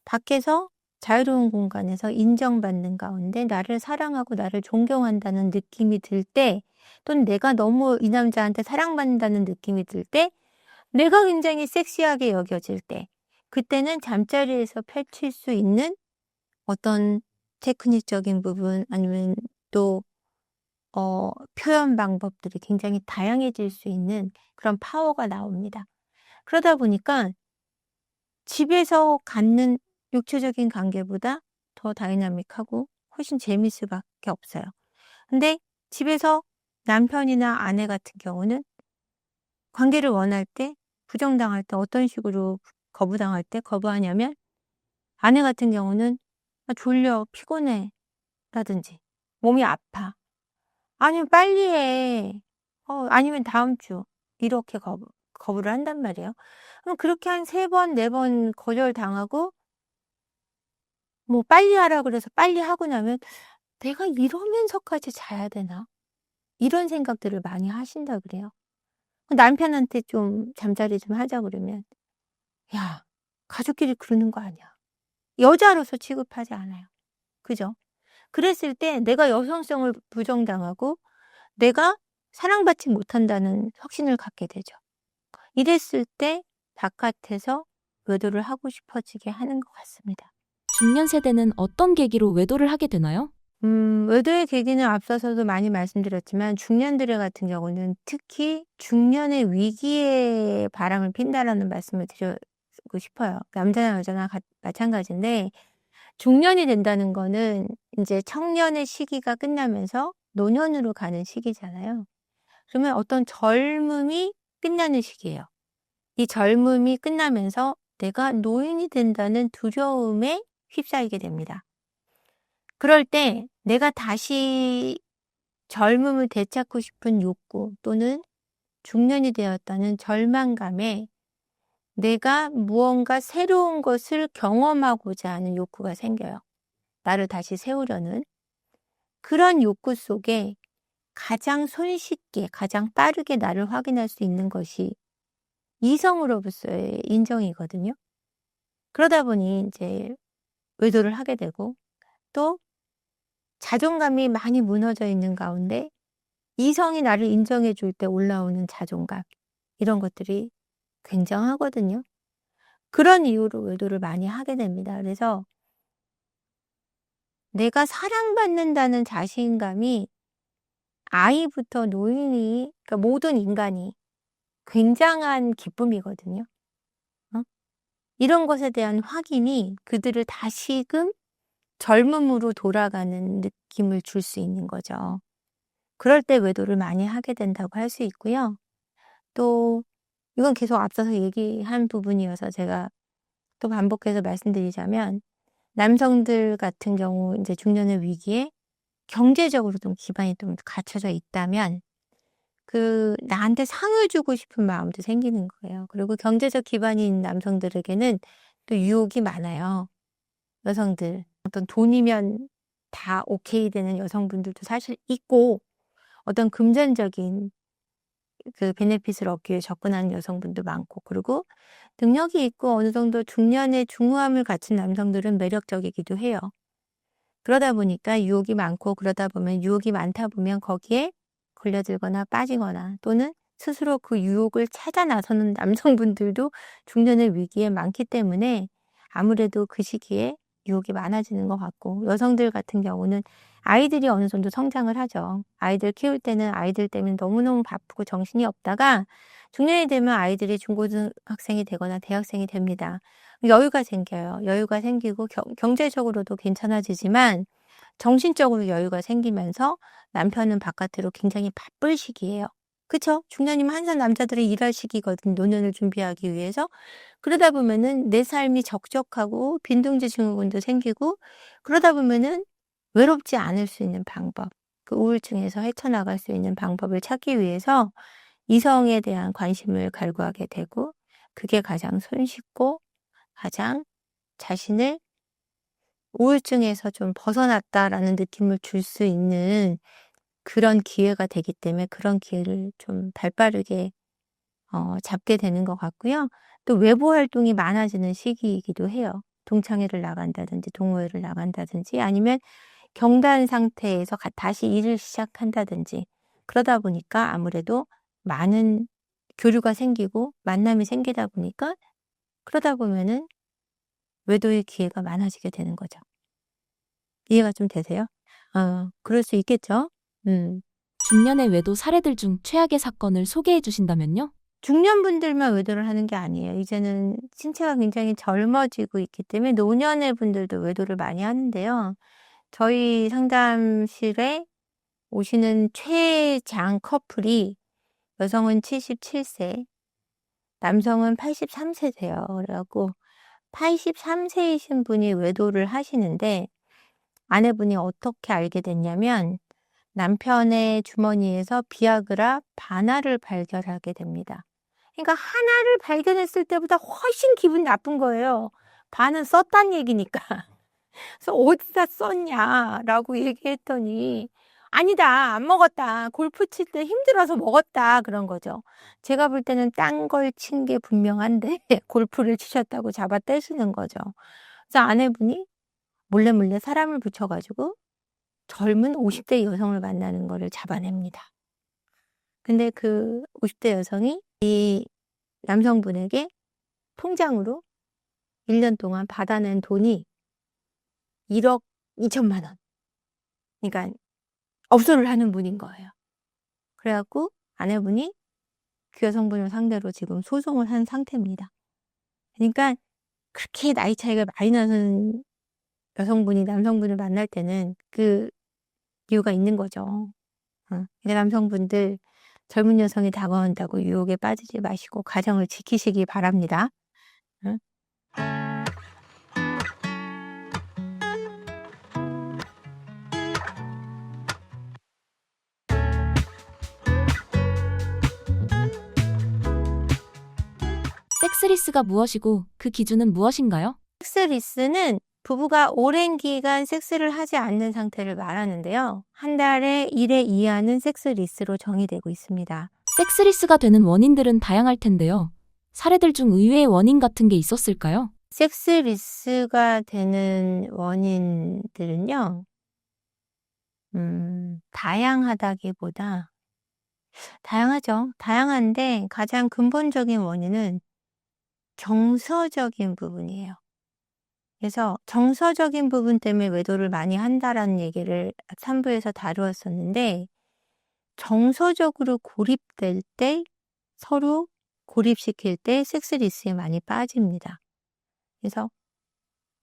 밖에서 자유로운 공간에서 인정받는 가운데 나를 사랑하고 나를 존경한다는 느낌이 들 때 또는 내가 너무 이 남자한테 사랑받는다는 느낌이 들 때 내가 굉장히 섹시하게 여겨질 때 그때는 잠자리에서 펼칠 수 있는 어떤 테크닉적인 부분 아니면 또 표현 방법들이 굉장히 다양해질 수 있는 그런 파워가 나옵니다. 그러다 보니까 집에서 갖는 육체적인 관계보다 더 다이나믹하고 훨씬 재미있을 수밖에 없어요. 근데 집에서 남편이나 아내 같은 경우는 관계를 원할 때 부정당할 때 어떤 식으로 거부당할 때 거부하냐면 아내 같은 경우는 "아 졸려. 피곤해." 라든지 "몸이 아파." 아니면 "빨리 해." 아니면 "다음 주." 이렇게 거부를 한단 말이에요. 그럼 그렇게 한 3 번, 4번 거절당하고 뭐 빨리 하라 그래서 빨리 하고 나면 '내가 이러면서까지 자야 되나?' 이런 생각들을 많이 하신다 그래요. 남편한테 좀 "잠자리 좀 하자." 그러면 "야 가족끼리 그러는 거 아니야." 여자로서 취급하지 않아요. 그죠? 그랬을 때 내가 여성성을 부정당하고 내가 사랑받지 못한다는 확신을 갖게 되죠. 이랬을 때 바깥에서 외도를 하고 싶어지게 하는 것 같습니다. 중년 세대는 어떤 계기로 외도를 하게 되나요? 외도의 계기는 앞서서도 많이 말씀드렸지만 중년들 같은 경우는 특히 중년의 위기에 바람을 핀다라는 말씀을 드리고 싶어요. 남자나 여자나 마찬가지인데 중년이 된다는 거는 이제 청년의 시기가 끝나면서 노년으로 가는 시기잖아요. 그러면 어떤 젊음이 끝나는 시기예요. 이 젊음이 끝나면서 내가 노인이 된다는 두려움에 휩싸이게 됩니다. 그럴 때 내가 다시 젊음을 되찾고 싶은 욕구 또는 중년이 되었다는 절망감에 내가 무언가 새로운 것을 경험하고자 하는 욕구가 생겨요. 나를 다시 세우려는 그런 욕구 속에 가장 손쉽게 가장 빠르게 나를 확인할 수 있는 것이 이성으로부터의 인정이거든요. 그러다 보니 이제 외도를 하게 되고 또 자존감이 많이 무너져 있는 가운데 이성이 나를 인정해 줄 때 올라오는 자존감 이런 것들이 굉장하거든요. 그런 이유로 외도를 많이 하게 됩니다. 그래서 내가 사랑받는다는 자신감이 아이부터 노인이 그러니까 모든 인간이 굉장한 기쁨이거든요. 어? 이런 것에 대한 확인이 그들을 다시금 젊음으로 돌아가는 느낌을 줄 수 있는 거죠. 그럴 때 외도를 많이 하게 된다고 할 수 있고요. 또 이건 계속 앞서서 얘기한 부분이어서 제가 또 반복해서 말씀드리자면 남성들 같은 경우 이제 중년의 위기에 경제적으로 좀 기반이 좀 갖춰져 있다면 나한테 상을 주고 싶은 마음도 생기는 거예요. 그리고 경제적 기반이 있는 남성들에게는 또 유혹이 많아요. 여성들. 어떤 돈이면 다 오케이 되는 여성분들도 사실 있고 어떤 금전적인 그 베네핏을 얻기 위해 접근하는 여성분도 많고 그리고 능력이 있고 어느 정도 중년의 중후함을 갖춘 남성들은 매력적이기도 해요. 그러다 보니까 유혹이 많고 그러다 보면 유혹이 많다 보면 거기에 걸려들거나 빠지거나 또는 스스로 그 유혹을 찾아 나서는 남성분들도 중년의 위기에 많기 때문에 아무래도 그 시기에 유혹이 많아지는 것 같고, 여성들 같은 경우는 아이들이 어느 정도 성장을 하죠. 아이들 키울 때는 아이들 때문에 너무너무 바쁘고 정신이 없다가 중년이 되면 아이들이 중고등학생이 되거나 대학생이 됩니다. 여유가 생겨요. 여유가 생기고 경제적으로도 괜찮아지지만 정신적으로 여유가 생기면서 남편은 바깥으로 굉장히 바쁠 시기예요. 그쵸? 중년이면 항상 남자들이 일할 시기거든, 노년을 준비하기 위해서. 그러다 보면은 내 삶이 적적하고 빈둥지 증후군도 생기고, 그러다 보면은 외롭지 않을 수 있는 방법, 그 우울증에서 헤쳐나갈 수 있는 방법을 찾기 위해서 이성에 대한 관심을 갈구하게 되고, 그게 가장 손쉽고 가장 자신을 우울증에서 좀 벗어났다라는 느낌을 줄 수 있는 그런 기회가 되기 때문에 그런 기회를 좀 발빠르게 잡게 되는 것 같고요. 또 외부 활동이 많아지는 시기이기도 해요. 동창회를 나간다든지 동호회를 나간다든지 아니면 경단 상태에서 다시 일을 시작한다든지, 그러다 보니까 아무래도 많은 교류가 생기고 만남이 생기다 보니까, 그러다 보면은 외도의 기회가 많아지게 되는 거죠. 이해가 좀 되세요? 그럴 수 있겠죠? 음. 중년의 외도 사례들 중 최악의 사건을 소개해 주신다면요? 중년분들만 외도를 하는 게 아니에요. 이제는 신체가 굉장히 젊어지고 있기 때문에 노년의 분들도 외도를 많이 하는데요. 저희 상담실에 오시는 최장 커플이 여성은 77세, 남성은 83세세요. 그래갖고 83세이신 분이 외도를 하시는데, 아내분이 어떻게 알게 됐냐면 남편의 주머니에서 비아그라 바나를 발견하게 됩니다. 그러니까 하나를 발견했을 때보다 훨씬 기분 나쁜 거예요. 반은 썼단 얘기니까. 그래서 "어디다 썼냐?"라고 얘기했더니 "아니다. 안 먹었다. 골프 칠 때 힘들어서 먹었다." 그런 거죠. 제가 볼 때는 딴 걸 친 게 분명한데 골프를 치셨다고 잡아떼시는 거죠. 그래서 아내분이 몰래 사람을 붙여 가지고 젊은 50대 여성을 만나는 거를 잡아냅니다. 근데 그 50대 여성이 이 남성분에게 통장으로 1년 동안 받아낸 돈이 1억 2천만 원. 그러니까 업소를 하는 분인 거예요. 그래 갖고 아내분이 그 여성분을 상대로 지금 소송을 한 상태입니다. 그러니까 그렇게 나이 차이가 많이 나는 여성분이 남성분을 만날 때는 그 이유가 있는 거죠. 그러니까 남성분들, 젊은 여성이 다가온다고 유혹에 빠지지 마시고 가정을 지키시기 바랍니다. 응? 섹스리스가 무엇이고 그 기준은 무엇인가요? 섹스리스는 부부가 오랜 기간 섹스를 하지 않는 상태를 말하는데요. 한 달에 1회 이하는 섹스리스로 정의되고 있습니다. 섹스리스가 되는 원인들은 다양할 텐데요. 사례들 중 의외의 원인 같은 게 있었을까요? 섹스리스가 되는 원인들은요, 다양하다기보다, 다양하죠. 다양한데 가장 근본적인 원인은 정서적인 부분이에요. 그래서 정서적인 부분 때문에 외도를 많이 한다라는 얘기를 3부에서 다루었었는데, 정서적으로 고립될 때, 서로 고립시킬 때 섹스리스에 많이 빠집니다. 그래서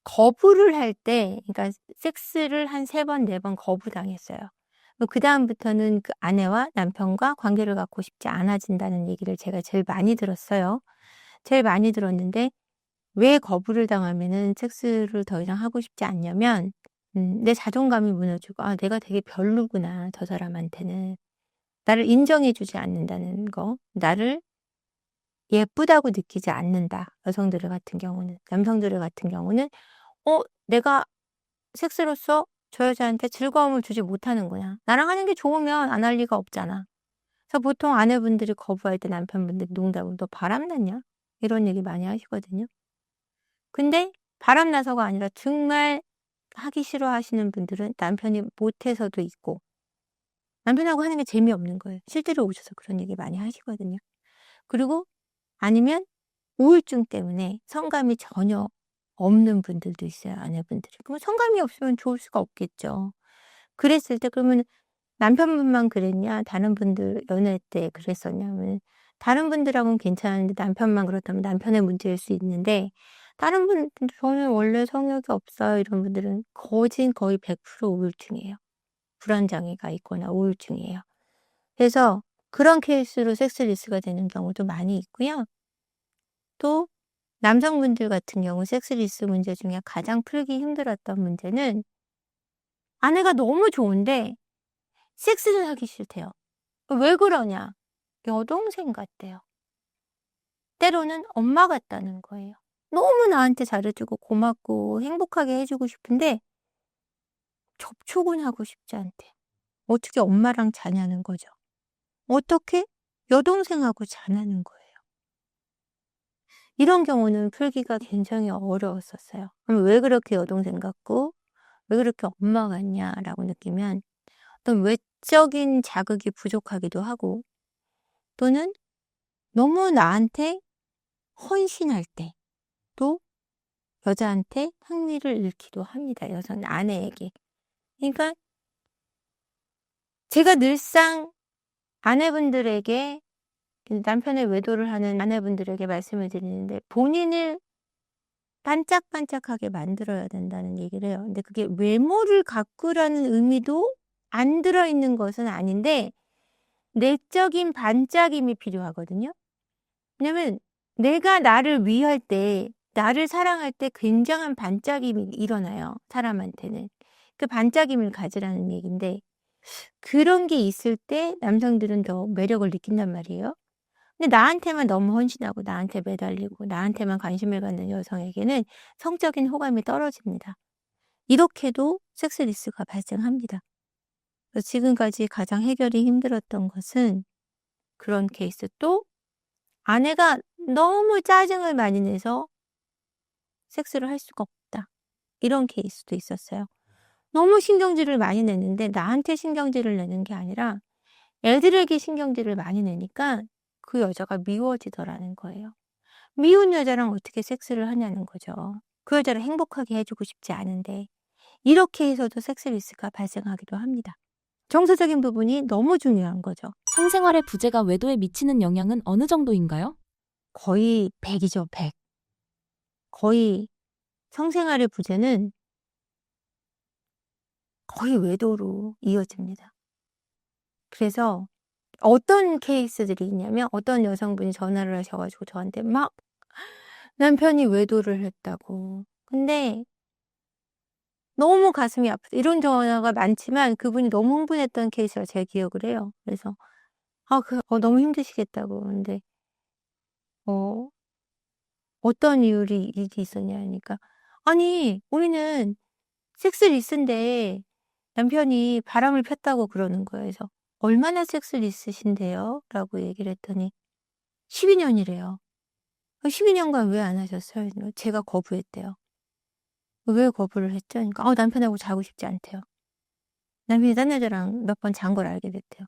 거부를 할 때, 그러니까 섹스를 한 3번, 4번 거부당했어요. 그다음부터는 그 아내와 남편과 관계를 갖고 싶지 않아진다는 얘기를 제가 제일 많이 들었어요. 제일 많이 들었는데, 왜 거부를 당하면은 섹스를 더 이상 하고 싶지 않냐면, 내 자존감이 무너지고, 아, 내가 되게 별로구나, 저 사람한테는. 나를 인정해 주지 않는다는 거, 나를 예쁘다고 느끼지 않는다. 여성들 같은 경우는. 남성들 같은 경우는 내가 섹스로서 저 여자한테 즐거움을 주지 못하는구나. 나랑 하는 게 좋으면 안 할 리가 없잖아. 그래서 보통 아내분들이 거부할 때 남편분들이 농담으로 "너 바람 났냐?" 이런 얘기 많이 하시거든요. 근데 바람 나서가 아니라 정말 하기 싫어하시는 분들은 남편이 못해서도 있고, 남편하고 하는 게 재미없는 거예요. 실제로 오셔서 그런 얘기 많이 하시거든요. 그리고 아니면 우울증 때문에 성감이 전혀 없는 분들도 있어요, 아내분들이. 그럼 성감이 없으면 좋을 수가 없겠죠. 그랬을 때 그러면 남편분만 그랬냐? 다른 분들 연애 때 그랬었냐면 다른 분들하고는 괜찮은데 남편만 그렇다면 남편의 문제일 수 있는데 다른 분들 "저는 원래 성욕이 없어요." 이런 분들은 거의 100% 우울증이에요. 불안장애가 있거나 우울증이에요. 그래서 그런 케이스로 섹스리스가 되는 경우도 많이 있고요. 또 남성분들 같은 경우 섹스리스 문제 중에 가장 풀기 힘들었던 문제는 아내가 너무 좋은데 섹스는 하기 싫대요. 왜 그러냐? 여동생 같대요. 때로는 엄마 같다는 거예요. 너무 나한테 잘해주고 고맙고 행복하게 해주고 싶은데 접촉은 하고 싶지 않대요. 어떻게 엄마랑 자냐는 거죠. 어떻게? 여동생하고 자냐는 거예요. 이런 경우는 풀기가 굉장히 어려웠었어요. 그럼 왜 그렇게 여동생 같고 왜 그렇게 엄마 같냐라고 느끼면 어떤 외적인 자극이 부족하기도 하고 또는 너무 나한테 헌신할 때 또 여자한테 흥미를 잃기도 합니다, 여자는 아내에게. 그러니까 제가 늘상 아내분들에게 남편의 외도를 하는 아내분들에게 말씀을 드리는데 본인을 반짝반짝하게 만들어야 된다는 얘기를 해요. 근데 그게 외모를 가꾸라는 의미도 안 들어있는 것은 아닌데 내적인 반짝임이 필요하거든요. 왜냐면 내가 나를 위할 때 나를 사랑할 때 굉장한 반짝임이 일어나요, 사람한테는. 그 반짝임을 가지라는 얘기인데 그런 게 있을 때 남성들은 더 매력을 느낀단 말이에요. 근데 나한테만 너무 헌신하고 나한테 매달리고 나한테만 관심을 갖는 여성에게는 성적인 호감이 떨어집니다. 이렇게도 섹스리스가 발생합니다. 그래서 지금까지 가장 해결이 힘들었던 것은 그런 케이스 또 아내가 너무 짜증을 많이 내서 섹스를 할 수가 없다. 이런 케이스도 있었어요. 너무 신경질을 많이 내는데 나한테 신경질을 내는 게 아니라 애들에게 신경질을 많이 내니까 그 여자가 미워지더라는 거예요. 미운 여자랑 어떻게 섹스를 하냐는 거죠. 그 여자를 행복하게 해 주고 싶지 않은데. 이렇게 해서도 섹스리스가 발생하기도 합니다. 정서적인 부분이 너무 중요한 거죠. 성생활의 부재가 외도에 미치는 영향은 어느 정도인가요? 거의 100 이죠, 100. 거의 성생활의 부재는 거의 외도로 이어집니다. 그래서 어떤 케이스들이 있냐면 어떤 여성분이 전화를 하셔 가지고 저한테 막 남편이 외도를 했다고. 근데 너무 가슴이 아프다. 이런 전화가 많지만 그분이 너무 흥분했던 케이스가 제 기억을 해요. 그래서 너무 힘드시겠다고. 근데 어 "어떤 일이 있었냐." 하니까 "아니 우리는 섹스리스인데 남편이 바람을 폈다."고 그러는 거예요. 그래서 "얼마나 섹스리스신데요?" 라고 얘기를 했더니 12 년이래요. 12 년간 왜 안 하셨어요? 제가 거부했대요. 왜 거부를 했죠? 그러니까 남편하고 자고 싶지 않대요. 남편이 딴 여자랑 몇 번 잔 걸 알게 됐대요.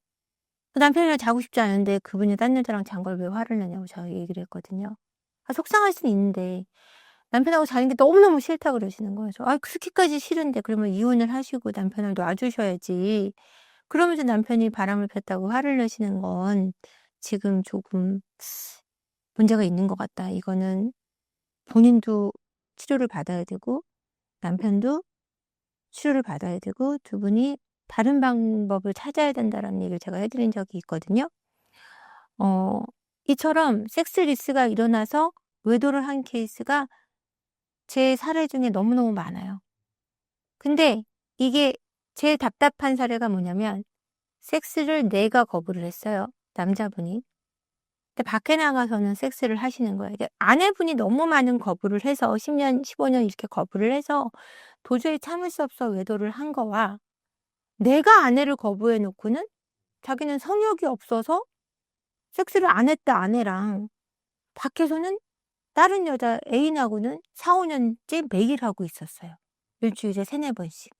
남편이랑 자고 싶지 않은데 그분이 딴 여자랑 잔 걸 왜 화를 내냐고 제가 얘기를 했거든요. 속상할 수는 있는데 남편하고 자는 게 너무너무 싫다 그러시는 거예요. 그래서 그렇게까지 싫은데 그러면 이혼을 하시고 남편을 놔 주셔야지. 그러면서 남편이 바람을 폈다고 화를 내시는 건 지금 조금 문제가 있는 것 같다. 이거는 본인도 치료를 받아야 되고 남편도 치료를 받아야 되고 두 분이 다른 방법을 찾아야 된다라는 얘기를 제가 해 드린 적이 있거든요. 어 이처럼 섹스리스가 일어나서 외도를 한 케이스가 제 사례 중에 너무너무 많아요. 근데 이게 제일 답답한 사례가 뭐냐면 섹스를 내가 거부를 했어요, 남자분이. 근데 밖에 나가서는 섹스를 하시는 거예요. 이게 아내분이 너무 많은 거부를 해서 10 년, 15년 이렇게 거부를 해서 도저히 참을 수 없어 외도를 한 거와 내가 아내를 거부해 놓고는 자기는 성욕이 없어서 섹스를 안 했다 아내랑 밖에서는 다른 여자 애인하고는 4-5 년째 매일 하고 있었어요. 일 주일에 3-4 번씩.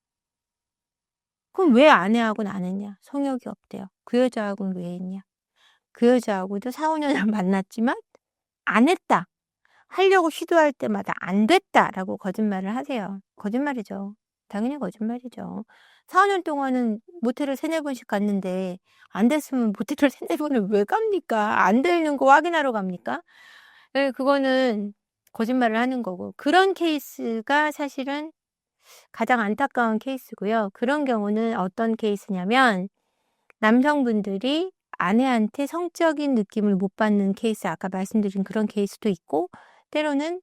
그럼 왜 아내하고는 안 했냐? 성욕이 없대요. 그 여자하고는 왜 했냐? 그 여자하고도 4-5년을 만났지만 안 했다. 하려고 시도할 때마다 안 됐다라고 거짓말을 하세요. 거짓말이죠. 당연히 거짓말이죠. 4-5년 동안은 모텔을 3-4번씩 갔는데 안 됐으면 모텔을 3-4번을 왜 갑니까? 안 되는 거 확인하러 갑니까? 예, 그거는 거짓말을 하는 거고. 그런 케이스가 사실은 가장 안타까운 케이스고요. 그런 경우는 어떤 케이스냐면 남성분들이 아내한테 성적인 느낌을 못 받는 케이스, 아까 말씀드린 그런 케이스도 있고, 때로는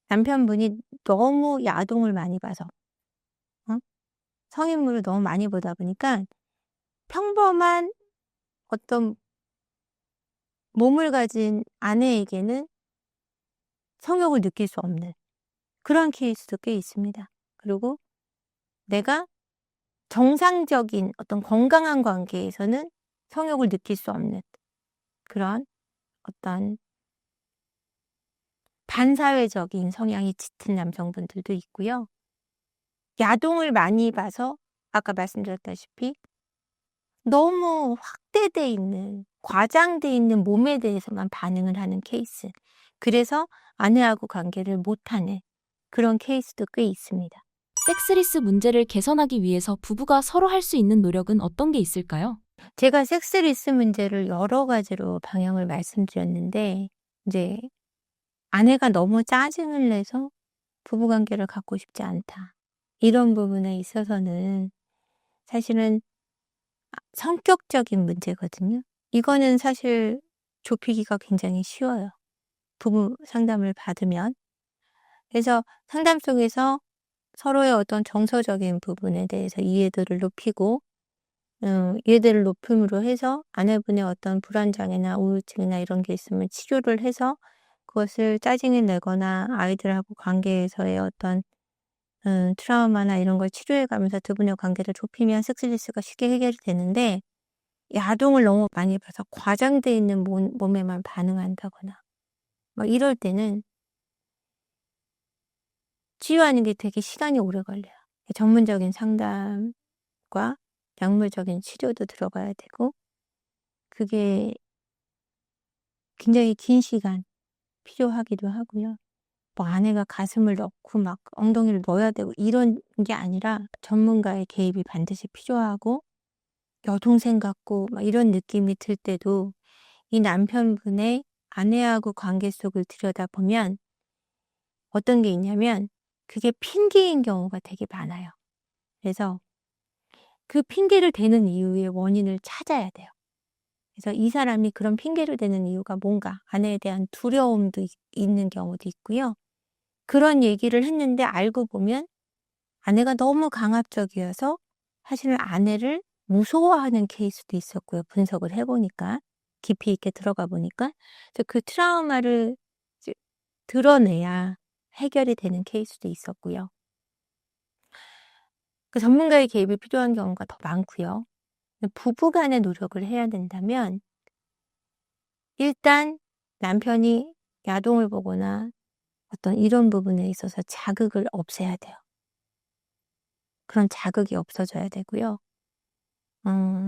남편분이 너무 야동을 많이 봐서 어? 성인물을 너무 많이 보다 보니까 평범한 어떤 몸을 가진 아내에게는 성욕을 느낄 수 없는 그런 케이스도 꽤 있습니다. 그리고 내가 정상적인 어떤 건강한 관계에서는 성욕을 느낄 수 없는 그런 어떤 반사회적인 성향이 짙은 남성분들도 있고요. 야동을 많이 봐서 아까 말씀드렸다시피 너무 확대돼 있는, 과장돼 있는 몸에 대해서만 반응을 하는 케이스. 그래서 아내하고 관계를 못하는 그런 케이스도 꽤 있습니다. 섹스리스 문제를 개선하기 위해서 부부가 서로 할 수 있는 노력은 어떤 게 있을까요? 제가 섹스리스 문제를 여러 가지로 방향을 말씀드렸는데, 이제 아내가 너무 짜증을 내서 부부관계를 갖고 싶지 않다. 이런 부분에 있어서는 사실은 성격적인 문제거든요. 이거는 사실 좁히기가 굉장히 쉬워요. 부부 상담을 받으면. 그래서 상담 속에서 서로의 어떤 정서적인 부분에 대해서 이해도를 높이고, 이해도를 높임으로 해서 아내분의 어떤 불안장애나 우울증이나 이런 게 있으면 치료를 해서 그것을 짜증을 내거나 아이들하고 관계에서의 어떤 트라우마나 이런 걸 치료해 가면서 두 분의 관계를 좁히면 섹스리스가 쉽게 해결이 되는데, 야동을 너무 많이 봐서 과장돼 있는 몸에만 반응한다거나 막 이럴 때는 치유하는 게 되게 시간이 오래 걸려요. 전문적인 상담과 약물적인 치료도 들어가야 되고, 그게 굉장히 긴 시간 필요하기도 하고요. 뭐 아내가 가슴을 넣고 막 엉덩이를 넣어야 되고 이런 게 아니라 전문가의 개입이 반드시 필요하고, 여동생 같고 막 이런 느낌이 들 때도 이 남편분의 아내하고 관계 속을 들여다보면 어떤 게 있냐면 그게 핑계인 경우가 되게 많아요. 그래서 그 핑계를 대는 이유의 원인을 찾아야 돼요. 그래서 이 사람이 그런 핑계를 대는 이유가 뭔가, 아내에 대한 두려움도 있는 경우도 있고요. 그런 얘기를 했는데 알고 보면 아내가 너무 강압적이어서 사실은 아내를 무서워하는 케이스도 있었고요. 분석을 해보니까, 깊이 있게 들어가 보니까. 그래서 그 트라우마를 이제 드러내야 해결이 되는 케이스도 있었고요. 그 전문가의 개입이 필요한 경우가 더 많고요. 부부 간의 노력을 해야 된다면 일단 남편이 야동을 보거나 어떤 이런 부분에 있어서 자극을 없애야 돼요. 그런 자극이 없어져야 되고요.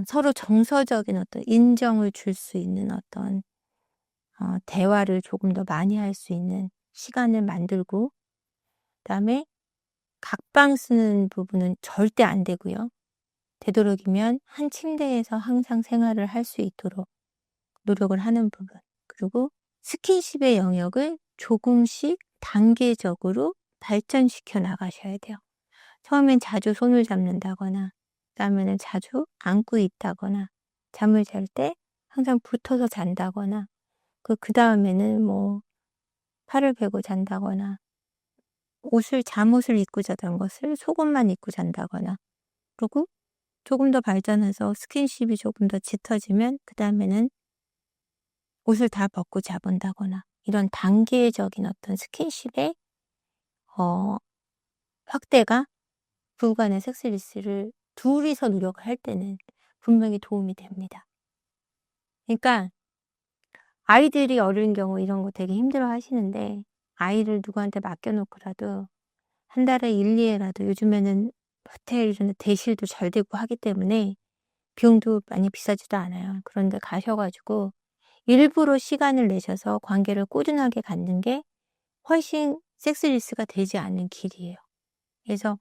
서로 정서적인 어떤 인정을 줄 수 있는 어떤 대화를 조금 더 많이 할 수 있는 시간을 만들고, 그다음에 각방 쓰는 부분은 절대 안 되고요. 되도록이면 한 침대에서 항상 생활을 할 수 있도록 노력을 하는 부분. 그리고 스킨십의 영역을 조금씩 단계적으로 발전시켜 나가셔야 돼요. 처음엔 자주 손을 잡는다거나, 그다음에는 자주 안고 있다거나, 잠을 잘 때 항상 붙어서 잔다거나, 그다음에는 뭐 팔을 베고 잔다거나, 잠옷을 입고 자던 것을 속옷만 입고 잔다거나, 그리고 조금 더 발전해서 스킨십이 조금 더 짙어지면 그다음에는 옷을 다 벗고 자본다거나, 이런 단계적인 어떤 스킨십의 어 확대가 부부 간의 섹스리스를 둘이서 노력을 할 때는 분명히 도움이 됩니다. 그러니까 아이들이 어린 경우 이런 거 되게 힘들어하시는데, 아이를 누구한테 맡겨 놓고라도 한 달에 1-2회라도, 요즘에는 호텔 이런 데 대실도 잘 되고 하기 때문에 비용도 많이 비싸지도 않아요. 그런 데 가셔 가지고 일부러 시간을 내셔서 관계를 꾸준하게 갖는 게 훨씬 섹스리스가 되지 않는 길이에요. 그래서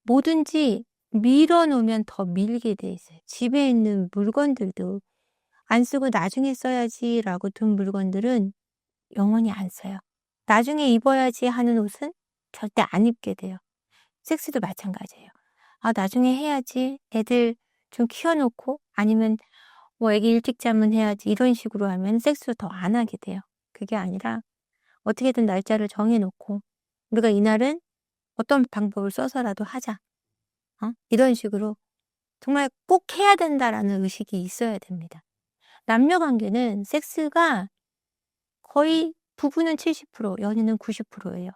뭐든지 미뤄 놓으면 더 밀게 돼 있어요. 집에 있는 물건들도 '안 쓰고 나중에 써야지.'라고 둔 물건들은 영원히 안 써요. '나중에 입어야지.' 하는 옷은 절대 안 입게 돼요. 섹스도 마찬가지예요. '아 나중에 해야지. 애들 좀 키워 놓고 아니면 뭐 애기 일찍 자면 해야지.' 이런 식으로 하면 섹스를 더 안 하게 돼요. 그게 아니라 어떻게든 날짜를 정해 놓고 '우리가 이날은 어떤 방법을 써서라도 하자.' 이런 식으로 정말 '꼭 해야 된다.'라는 의식이 있어야 됩니다. 남녀 관계는 섹스가 거의 부부는 70% 연인은 90% 예요.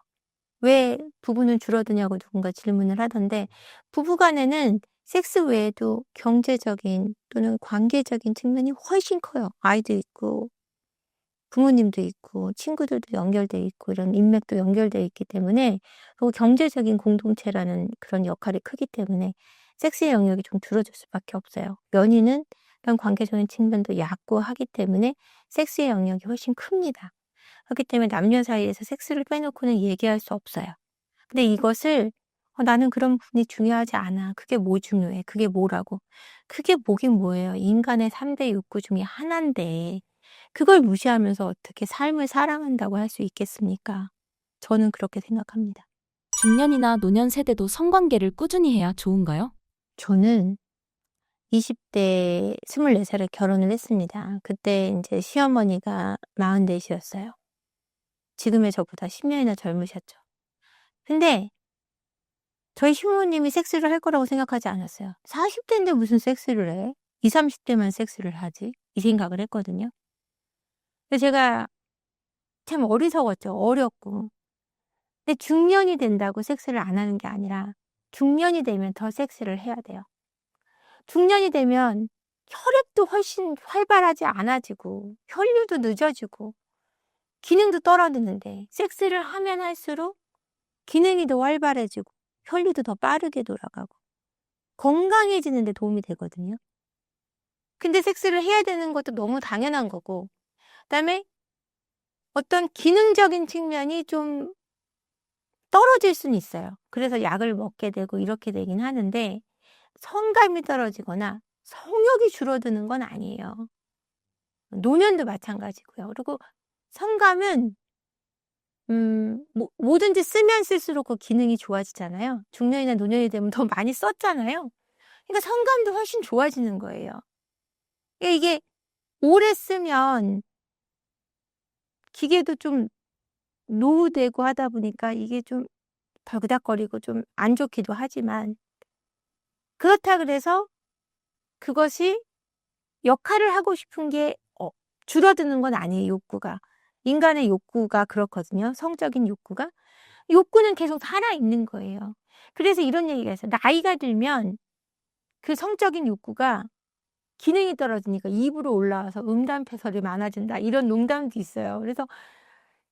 왜 부부는 줄어드냐고 누군가 질문을 하던데 부부 간에는 섹스 외에도 경제적인 또는 관계적인 측면이 훨씬 커요. 아이도 있고 부모님도 있고 친구들도 연결돼 있고 이런 인맥도 연결돼 있기 때문에 그리고 경제적인 공동체라는 그런 역할이 크기 때문에 섹스의 영역이 좀 줄어들 수밖에 없어요. 연인은 그런 관계적인 측면도 얕고 하기 때문에 섹스의 영역이 훨씬 큽니다. 그렇기 때문에 남녀 사이에서 섹스를 빼놓고는 얘기할 수 없어요. 근데 이것을 나는 그런 부분이 중요하지 않아. 그게 뭐 중요해? 그게 뭐라고? 그게 뭐긴 뭐예요. 인간의 3대 욕구 중에 하나인데 그걸 무시하면서 어떻게 삶을 살아간다고 할 수 있겠습니까? 저는 그렇게 생각합니다. 중년이나 노년 세대도 성관계를 꾸준히 해야 좋은가요? 저는 20대 24살에 결혼을 했습니다. 그때 인제 시어머니가 44 이었어요. 지금의 저보다 10 년이나 젊으셨죠. 근데 저희 시부모님이 섹스를 할 거라고 생각하지 않았어요. 40 대인데 무슨 섹스를 해? 20-30 대만 섹스를 하지?' 이 생각을 했거든요. 근데 제가 참 어리석었죠. 어렸고. 근데 중년이 된다고 섹스를 안 하는 게 아니라 중년이 되면 더 섹스를 해야 돼요. 중년이 되면 혈액도 훨씬 활발하지 않아지고 혈류도 늦어지고 기능도 떨어지는데 섹스를 하면 할수록 기능이 더 활발해지고 혈류도 더 빠르게 돌아가고 건강해지는 데 도움이 되거든요. 근데 섹스를 해야 되는 것도 너무 당연한 거고 그다음에 어떤 기능적인 측면이 좀 떨어질 수는 있어요. 그래서 약을 먹게 되고 이렇게 되긴 하는데 성감이 떨어지거나 성욕이 줄어드는 건 아니에요. 노년도 마찬가지고요. 그리고 성감은 뭐든지 쓰면 쓸수록 그 기능이 좋아지잖아요. 중년이나 노년이 되면 더 많이 썼잖아요. 그러니까 성감도 훨씬 좋아지는 거예요. 이게 오래 쓰면 기계도 좀 노후되고 하다 보니까 이게 좀 덜그닥거리고 좀 안 좋기도 하지만 그렇다 그래서 그것이 역할을 하고 싶은 게 줄어드는 건 아니에요, 욕구가. 인간의 욕구가 그렇거든요, 성적인 욕구가. 욕구는 계속 살아있는 거예요. 그래서 이런 얘기가 있어요. 나이가 들면 그 성적인 욕구가 기능이 떨어지니까 입으로 올라와서 음담패설이 많아진다. 이런 농담도 있어요. 그래서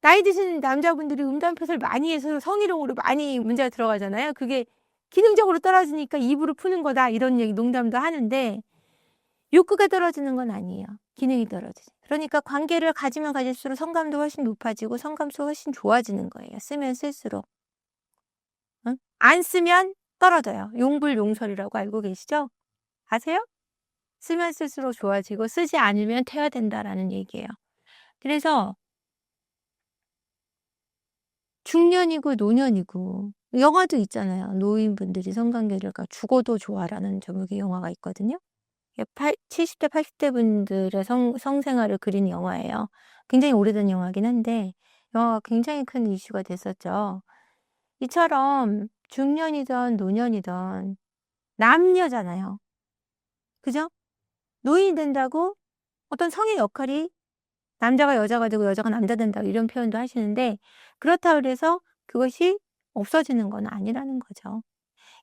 나이 드신 남자분들이 음담패설 많이 해서 성희롱으로 많이 문제가 들어가잖아요. 그게 기능적으로 떨어지니까 입으로 푸는 거다. 이런 얘기 농담도 하는데 욕구가 떨어지는 건 아니에요. 기능이 떨어지지. 그러니까 관계를 가지면 가질수록 성감도 훨씬 높아지고 성감수가 훨씬 좋아지는 거예요. 쓰면 쓸수록. 응? 안 쓰면 떨어져요. 용불용설이라고 알고 계시죠? 아세요? 쓰면 쓸수록 좋아지고 쓰지 않으면 퇴화된다라는 얘기예요. 그래서 중년이고 노년이고 영화도 있잖아요. 노인분들이 성관계를 죽어도 좋아라는 제목의 영화가 있거든요. 70대 80대 분들의 성생활을 그린 영화예요. 굉장히 오래된 영화긴 한데 영화가 굉장히 큰 이슈가 됐었죠. 이처럼 중년이든 노년이든 남녀잖아요. 그죠? 노인이 된다고 어떤 성의 역할이 남자가 여자가 되고 여자가 남자 된다 이런 표현도 하시는데 그렇다고 그래서 그것이 없어지는 건 아니라는 거죠.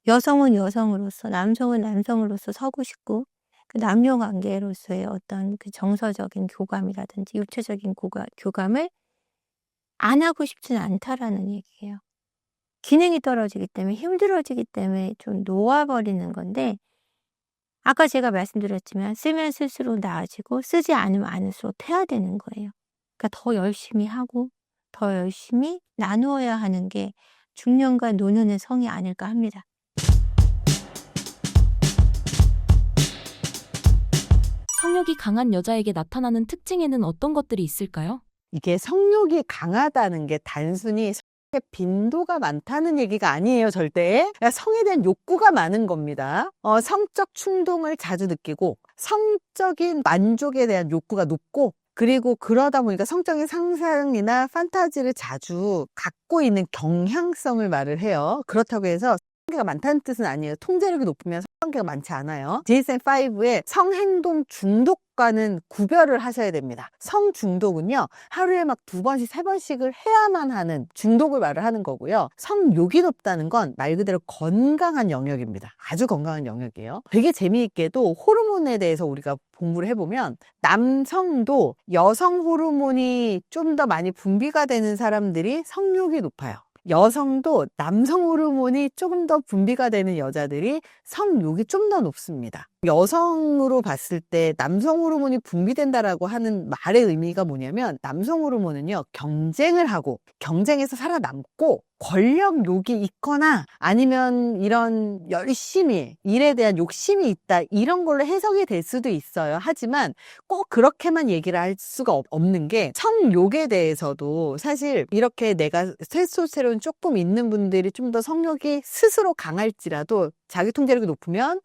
여성은 여성으로서 남성은 남성으로서 서고 싶고 그 남녀 관계로서의 어떤 그 정서적인 교감이라든지 육체적인 교감을 안 하고 싶지는 않다라는 얘기예요. 기능이 떨어지기 때문에 힘들어지기 때문에 좀 놓아버리는 건데 아까 제가 말씀드렸지만 쓰면 쓸수록 나아지고 쓰지 않으면 않을수록 퇴화되는 거예요. 그러니까 더 열심히 하고 더 열심히 나누어야 하는 게 중년과 노년의 성이 아닐까 합니다. 성욕이 강한 여자에게 나타나는 특징에는 어떤 것들이 있을까요? 이게 성욕이 강하다는 게 단순히 성의 빈도가 많다는 얘기가 아니에요, 절대. 그러니까 성에 대한 욕구가 많은 겁니다. 성적 충동을 자주 느끼고 성적인 만족에 대한 욕구가 높고 그리고 그러다 보니까 성적인 상상이나 판타지를 자주 갖고 있는 경향성을 말을 해요. 그렇다고 해서 성관계가 많다는 뜻은 아니에요. 통제력이 높으면 성관계가 많지 않아요. DSM-5의 성행동 중독과는 구별을 하셔야 됩니다. 성중독은요, 하루에 막 2번씩, 3번씩을 해야만 하는 중독을 말을 하는 거고요. 성욕이 높다는 건 말 그대로 건강한 영역입니다. 아주 건강한 영역이에요. 되게 재미있게도 호르몬에 대해서 우리가 공부를 해보면 남성도 여성 호르몬이 좀 더 많이 분비가 되는 사람들이 성욕이 높아요. 여성도 남성 호르몬이 조금 더 분비가 되는 여자들이 성욕이 좀 더 높습니다. 여성으로 봤을 때 남성 호르몬이 분비된다라고 하는 말의 의미가 뭐냐면 남성 호르몬은요, 경쟁을 하고 경쟁에서 살아남고 권력욕이 있거나 아니면 이런 열심히 일에 대한 욕심이 있다, 이런 걸로 해석이 될 수도 있어요. 하지만 꼭 그렇게만 얘기를 할 수가 없는 게 성욕에 대해서도 사실 이렇게 내가 테스토스테론 조금 있는 분들이 좀 더 성욕이 스스로 강할지라도 자기 통제력이 높으면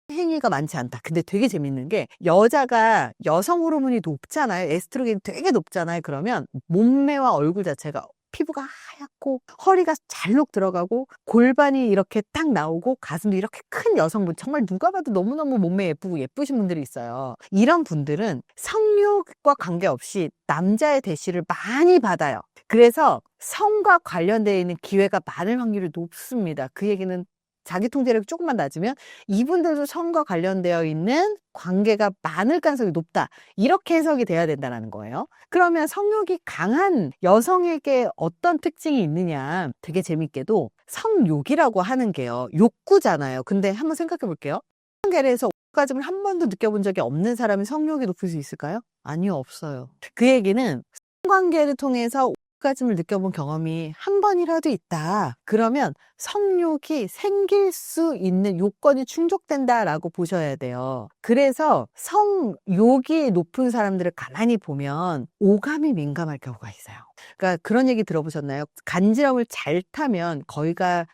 행위가 많지 않다. 근데 되게 재밌는 게 여자가 여성 호르몬이 높잖아요. 에스트로겐이 되게 높잖아요. 그러면 몸매와 얼굴 자체가 피부가 하얗고 허리가 잘록 들어가고 골반이 이렇게 딱 나오고 가슴도 이렇게 큰 여성분, 정말 누가 봐도 너무너무 몸매 예쁘고 예쁘신 분들이 있어요. 이런 분들은 성욕과 관계없이 남자의 대시를 많이 받아요. 그래서 성과 관련되어 있는 기회가 많을 확률이 높습니다. 그 얘기는 자기 통제력이 조금만 낮으면 이분들도 성과 관련되어 있는 관계가 많을 가능성이 높다. 이렇게 해석이 돼야 된다는 거예요. 그러면 성욕이 강한 여성에게 어떤 특징이 있느냐. 되게 재밌게도 성욕이라고 하는 게요, 욕구잖아요. 근데 한번 생각해 볼게요. 관계에서 오가즘을 한 번도 느껴본 적이 없는 사람이 성욕이 높을 수 있을까요? 아니요, 없어요. 그 얘기는 성관계를 통해서 오가즘을 느껴본 경험이 한 번이라도 있다. 그러면 성욕이 생길 수 있는 요건이 충족된다라고 보셔야 돼요. 그래서 성욕이 높은 사람들을 가만히 보면 오감이 민감할 경우가 있어요. 그러니까 그런 얘기 들어보셨나요? 간지럼을 잘 타면 거기가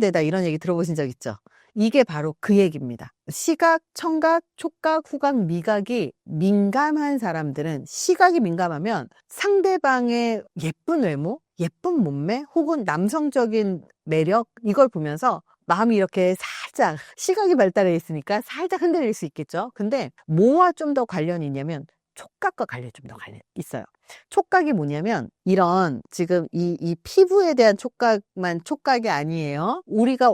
데다, 이런 얘기 들어보신 적 있죠? 이게 바로 그 얘기입니다. 시각, 청각, 촉각, 후각, 미각이 민감한 사람들은, 시각이 민감하면 상대방의 예쁜 외모, 예쁜 몸매, 혹은 남성적인 매력, 이걸 보면서 마음이 이렇게 살짝, 시각이 발달해 있으니까 살짝 흔들릴 수 있겠죠. 근데 뭐와 좀 더 관련이 있냐면 촉각과 관련이 좀 더 있어요. 촉각이 뭐냐면 이런 지금 이 피부에 대한 촉각만 촉각이 아니에요. 우리가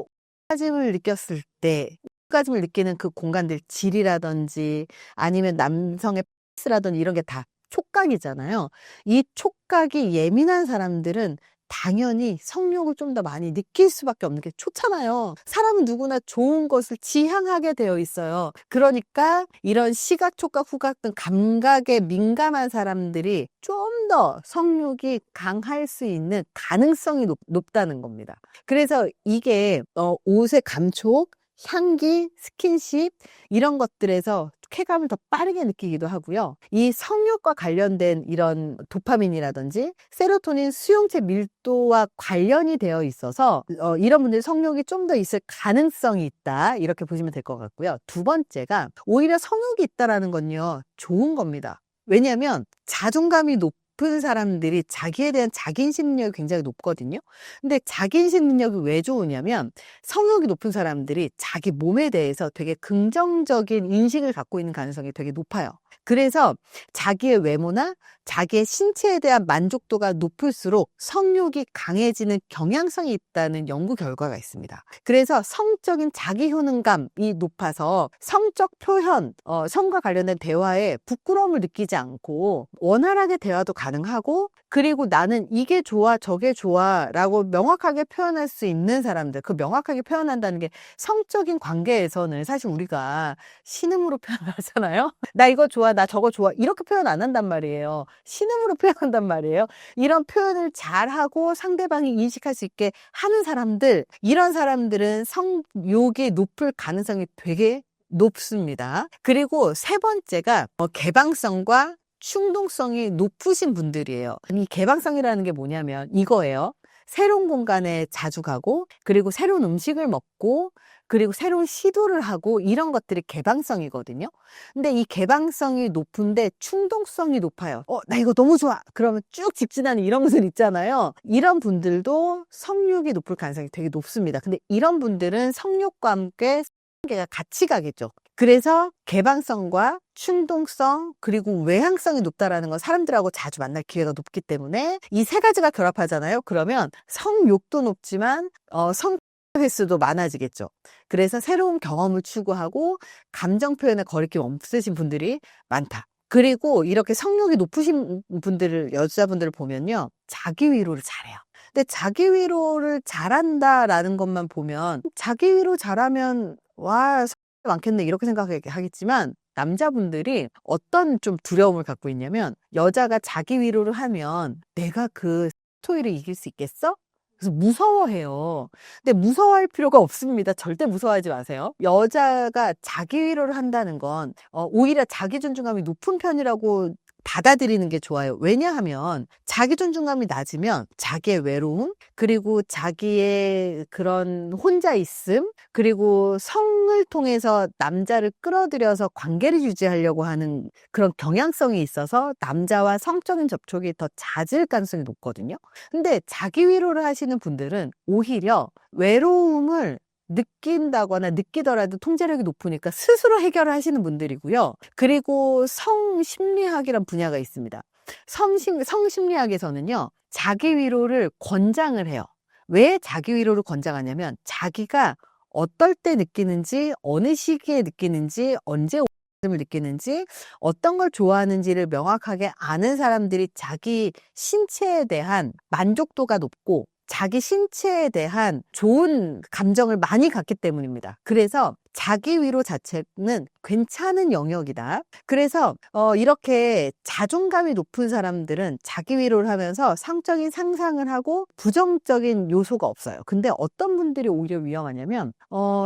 오가즘을 느꼈을 때 오가즘을 느끼는 그 공간들, 질이라든지 아니면 남성의 페이스라든지 이런 게 다 촉각이잖아요. 이 촉각이 예민한 사람들은 당연히 성욕을 좀 더 많이 느낄 수밖에 없는 게 좋잖아요. 사람은 누구나 좋은 것을 지향하게 되어 있어요. 그러니까 이런 시각, 촉각, 후각 등 감각에 민감한 사람들이 좀 더 성욕이 강할 수 있는 가능성이 높다는 겁니다. 그래서 이게 옷의 감촉, 향기, 스킨십 이런 것들에서 쾌감을 더 빠르게 느끼기도 하고요. 이 성욕과 관련된 이런 도파민이라든지 세로토닌 수용체 밀도와 관련이 되어 있어서 이런 분들이 성욕이 좀 더 있을 가능성이 있다. 이렇게 보시면 될 것 같고요. 두 번째가 오히려 성욕이 있다라는 건요, 좋은 겁니다. 왜냐하면 자존감이 높은 사람들이 자기에 대한 자기인식 능력이 굉장히 높거든요. 근데 자기인식 능력이 왜 좋으냐면 성욕이 높은 사람들이 자기 몸에 대해서 되게 긍정적인 인식을 갖고 있는 가능성이 되게 높아요. 그래서 자기의 외모나 자기의 신체에 대한 만족도가 높을수록 성욕이 강해지는 경향성이 있다는 연구 결과가 있습니다. 그래서 성적인 자기 효능감이 높아서 성적 표현, 성과 관련된 대화에 부끄러움을 느끼지 않고 원활하게 대화도 가능하고, 그리고 나는 이게 좋아 저게 좋아 라고 명확하게 표현할 수 있는 사람들, 그 명확하게 표현한다는 게 성적인 관계에서는 사실 우리가 신음으로 표현하잖아요. 나 이거 좋아, 나 저거 좋아, 이렇게 표현 안 한단 말이에요. 신음으로 표현한단 말이에요. 이런 표현을 잘하고 상대방이 인식할 수 있게 하는 사람들, 이런 사람들은 성욕이 높을 가능성이 되게 높습니다. 그리고 세 번째가 개방성과 충동성이 높으신 분들이에요. 이 개방성이라는 게 뭐냐면 이거예요. 새로운 공간에 자주 가고, 그리고 새로운 음식을 먹고, 그리고 새로운 시도를 하고, 이런 것들이 개방성이거든요. 근데 이 개방성이 높은데 충동성이 높아요. 나 이거 너무 좋아, 그러면 쭉 직진하는 이런 분들 있잖아요. 이런 분들도 성욕이 높을 가능성이 되게 높습니다. 근데 이런 분들은 성욕과 함께 성관계가 같이 가겠죠. 그래서 개방성과 충동성, 그리고 외향성이 높다라는 건 사람들하고 자주 만날 기회가 높기 때문에 이 세 가지가 결합하잖아요. 그러면 성욕도 높지만 성 횟수도 많아지겠죠. 그래서 새로운 경험을 추구하고 감정 표현에 거리낌 없으신 분들이 많다. 그리고 이렇게 성욕이 높으신 분들을, 여자분들을 보면요, 자기 위로를 잘해요. 근데 자기 위로를 잘한다라는 것만 보면, 자기 위로 잘하면 와 많겠네 이렇게 생각하겠지만, 남자분들이 어떤 좀 두려움을 갖고 있냐면, 여자가 자기 위로를 하면 내가 그 스토리를 이길 수 있겠어? 그래서 무서워해요. 근데 무서워할 필요가 없습니다. 절대 무서워하지 마세요. 여자가 자기 위로를 한다는 건 오히려 자기 존중감이 높은 편이라고 받아들이는 게 좋아요. 왜냐하면 자기 존중감이 낮으면 자기의 외로움, 그리고 자기의 그런 혼자 있음, 그리고 성을 통해서 남자를 끌어들여서 관계를 유지하려고 하는 그런 경향성이 있어서 남자와 성적인 접촉이 더 잦을 가능성이 높거든요. 근데 자기 위로를 하시는 분들은 오히려 외로움을 느낀다거나 느끼더라도 통제력이 높으니까 스스로 해결을 하시는 분들이고요. 그리고 성심리학이란 분야가 있습니다. 성심리학에서는요, 자기 위로를 권장을 해요. 왜 자기 위로를 권장하냐면, 자기가 어떨 때 느끼는지, 어느 시기에 느끼는지, 언제 을 느끼는지, 어떤 걸 좋아하는지를 명확하게 아는 사람들이 자기 신체에 대한 만족도가 높고 자기 신체에 대한 좋은 감정을 많이 갖기 때문입니다. 그래서 자기 위로 자체는 괜찮은 영역이다. 그래서 이렇게 자존감이 높은 사람들은 자기 위로를 하면서 성적인 상상을 하고 부정적인 요소가 없어요. 근데 어떤 분들이 오히려 위험하냐면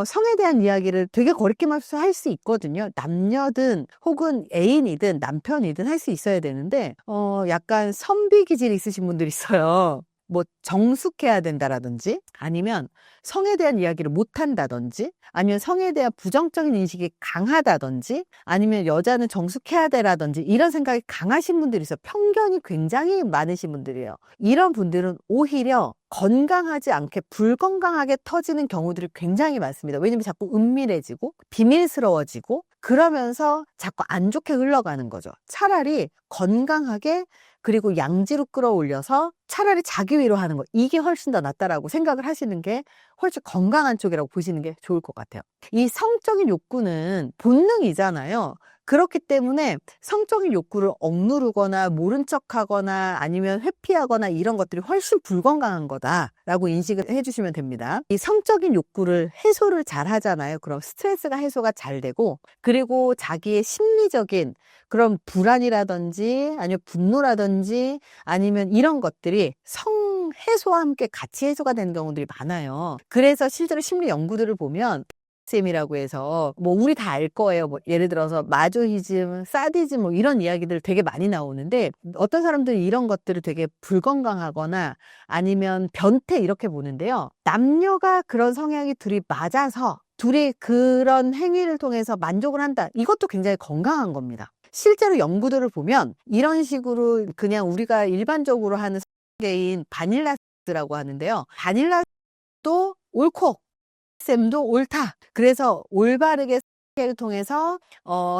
성에 대한 이야기를 되게 거리낌 없이 할 수 있거든요. 남녀든 혹은 애인이든 남편이든 할 수 있어야 되는데 약간 선비 기질이 있으신 분들이 있어요. 뭐 정숙해야 된다라든지, 아니면 성에 대한 이야기를 못한다든지, 아니면 성에 대한 부정적인 인식이 강하다든지, 아니면 여자는 정숙해야 되라든지, 이런 생각이 강하신 분들이 있어요. 편견이 굉장히 많으신 분들이에요. 이런 분들은 오히려 건강하지 않게 불건강하게 터지는 경우들이 굉장히 많습니다. 왜냐면 자꾸 은밀해지고 비밀스러워지고 그러면서 자꾸 안 좋게 흘러가는 거죠. 차라리 건강하게, 그리고 양지로 끌어올려서 차라리 자기 위로하는 거, 이게 훨씬 더 낫다라고 생각을 하시는 게 훨씬 건강한 쪽이라고 보시는 게 좋을 것 같아요. 이 성적인 욕구는 본능이잖아요. 그렇기 때문에 성적인 욕구를 억누르거나 모른 척하거나 아니면 회피하거나 이런 것들이 훨씬 불건강한 거다라고 인식을 해주시면 됩니다. 이 성적인 욕구를 해소를 잘 하잖아요. 그럼 스트레스가 해소가 잘 되고, 그리고 자기의 심리적인 그런 불안이라든지 아니면 분노라든지 아니면 이런 것들이 성 해소와 함께 같이 해소가 되는 경우들이 많아요. 그래서 실제로 심리 연구들을 보면 쌤이라고 해서 뭐 우리 다 알 거예요. 뭐 예를 들어서 마조히즘, 사디즘 뭐 이런 이야기들 되게 많이 나오는데, 어떤 사람들이 이런 것들을 되게 불건강하거나 아니면 변태 이렇게 보는데요. 남녀가 그런 성향이 둘이 맞아서 둘이 그런 행위를 통해서 만족을 한다. 이것도 굉장히 건강한 겁니다. 실제로 연구들을 보면 이런 식으로 그냥 우리가 일반적으로 하는 성계인 바닐라라고 하는데요. 바닐라도 옳고 쌤도 옳다. 그래서 올바르게 를 통해서